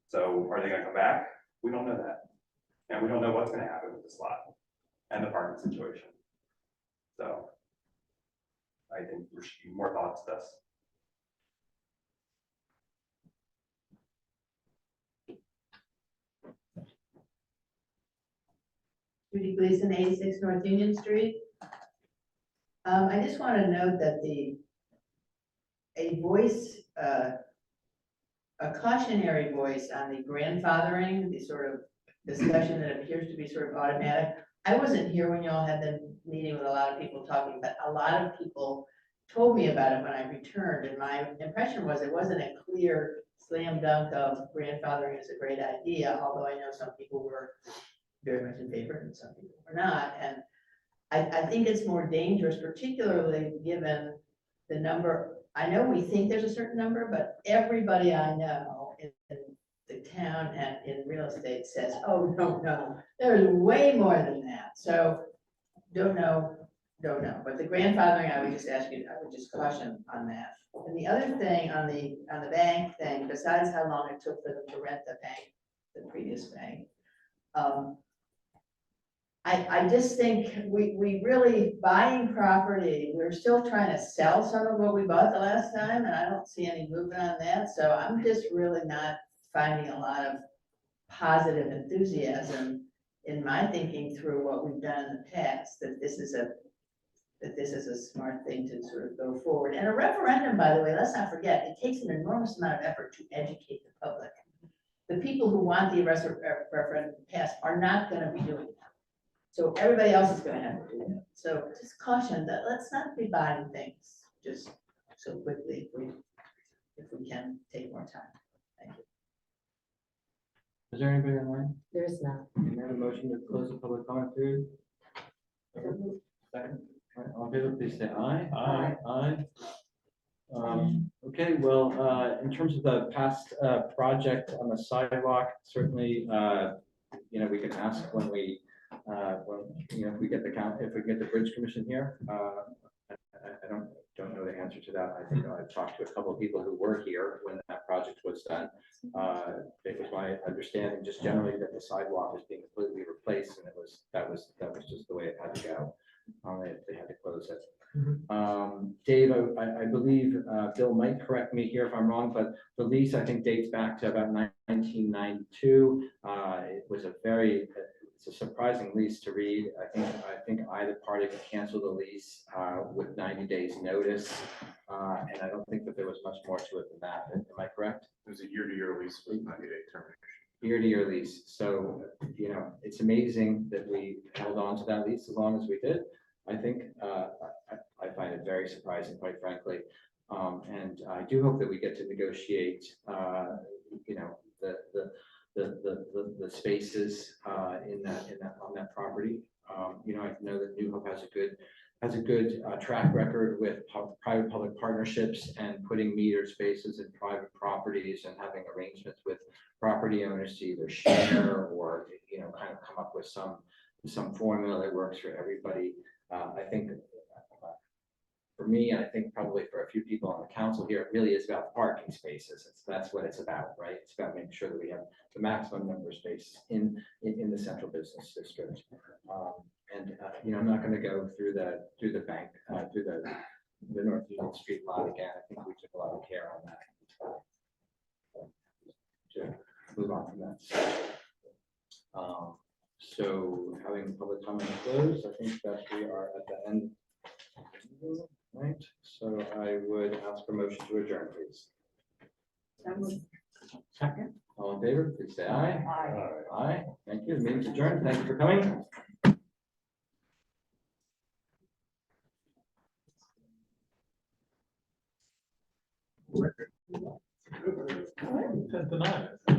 So are they gonna come back? We don't know that. And we don't know what's gonna happen with this lot and the parking situation. So I think there should be more thoughts to this. Judy Gleason, 86 North Union Street. I just want to note that a cautionary voice on the grandfathering, the sort of discussion that appears to be sort of automatic. I wasn't here when y'all had the meeting with a lot of people talking, but a lot of people told me about it when I returned, and my impression was it wasn't a clear slam dunk of grandfathering is a great idea, although I know some people were very much in favor and some people were not. And I think it's more dangerous, particularly given the number. I know we think there's a certain number, but everybody I know in the town and in real estate says, oh, no, there's way more than that. So don't know. But the grandfathering, I would just ask you, I would just caution on that. And the other thing on the bank thing, besides how long it took for them to rent the bank, the previous bank, I just think we really buying property, we're still trying to sell some of what we bought the last time, and I don't see any movement on that. So I'm just really not finding a lot of positive enthusiasm in my thinking through what we've done in the past, that this is that this is a smart thing to sort of go forward. And a referendum, by the way, let's not forget, it takes an enormous amount of effort to educate the public. The people who want the referendum passed are not gonna be doing that. So everybody else is gonna have to do it. So just caution that, let's not be buying things just so quickly if we can take more time. Thank you. Is there anybody online? There is not. Can I have a motion to close the public comment period? Second. All right, all in favor, please say aye. Aye. Aye. Okay, well, in terms of the past project on the sidewalk, certainly, we can ask when if we get the bridge commission here. I don't know the answer to that. I think I've talked to a couple of people who were here when that project was done. It was my understanding just generally that the sidewalk was being completely replaced, and that was just the way it had to go. They had to close it. Dave, I believe, Bill might correct me here if I'm wrong, but the lease, I think, dates back to about 1992. It's a surprising lease to read. I think either party could cancel the lease with 90 days notice. And I don't think that there was much more to it than that. Am I correct? It was a year-to-year lease with 90-day termination. Year-to-year lease. So, it's amazing that we held on to that lease as long as we did. I think, I find it very surprising, quite frankly. And I do hope that we get to negotiate, the spaces on that property. I know that New Hope has a good track record with private-public partnerships and putting metered spaces in private properties and having arrangements with property owners to either share or, kind of come up with some formula that works for everybody. I think for me, and I think probably for a few people on the council here, it really is about parking spaces. That's what it's about, right? It's about making sure that we have the maximum number of spaces in the central business district. I'm not going to go through the bank, through the North Union Street lot again. I think we took a lot of care on that. To move on from that. So having public comment closed, I think that we are at the end. Right, so I would ask for motion to adjourn, please. Second. All in favor, please say aye. Aye. Aye, thank you. The meeting's adjourned. Thank you for coming. Tend to not.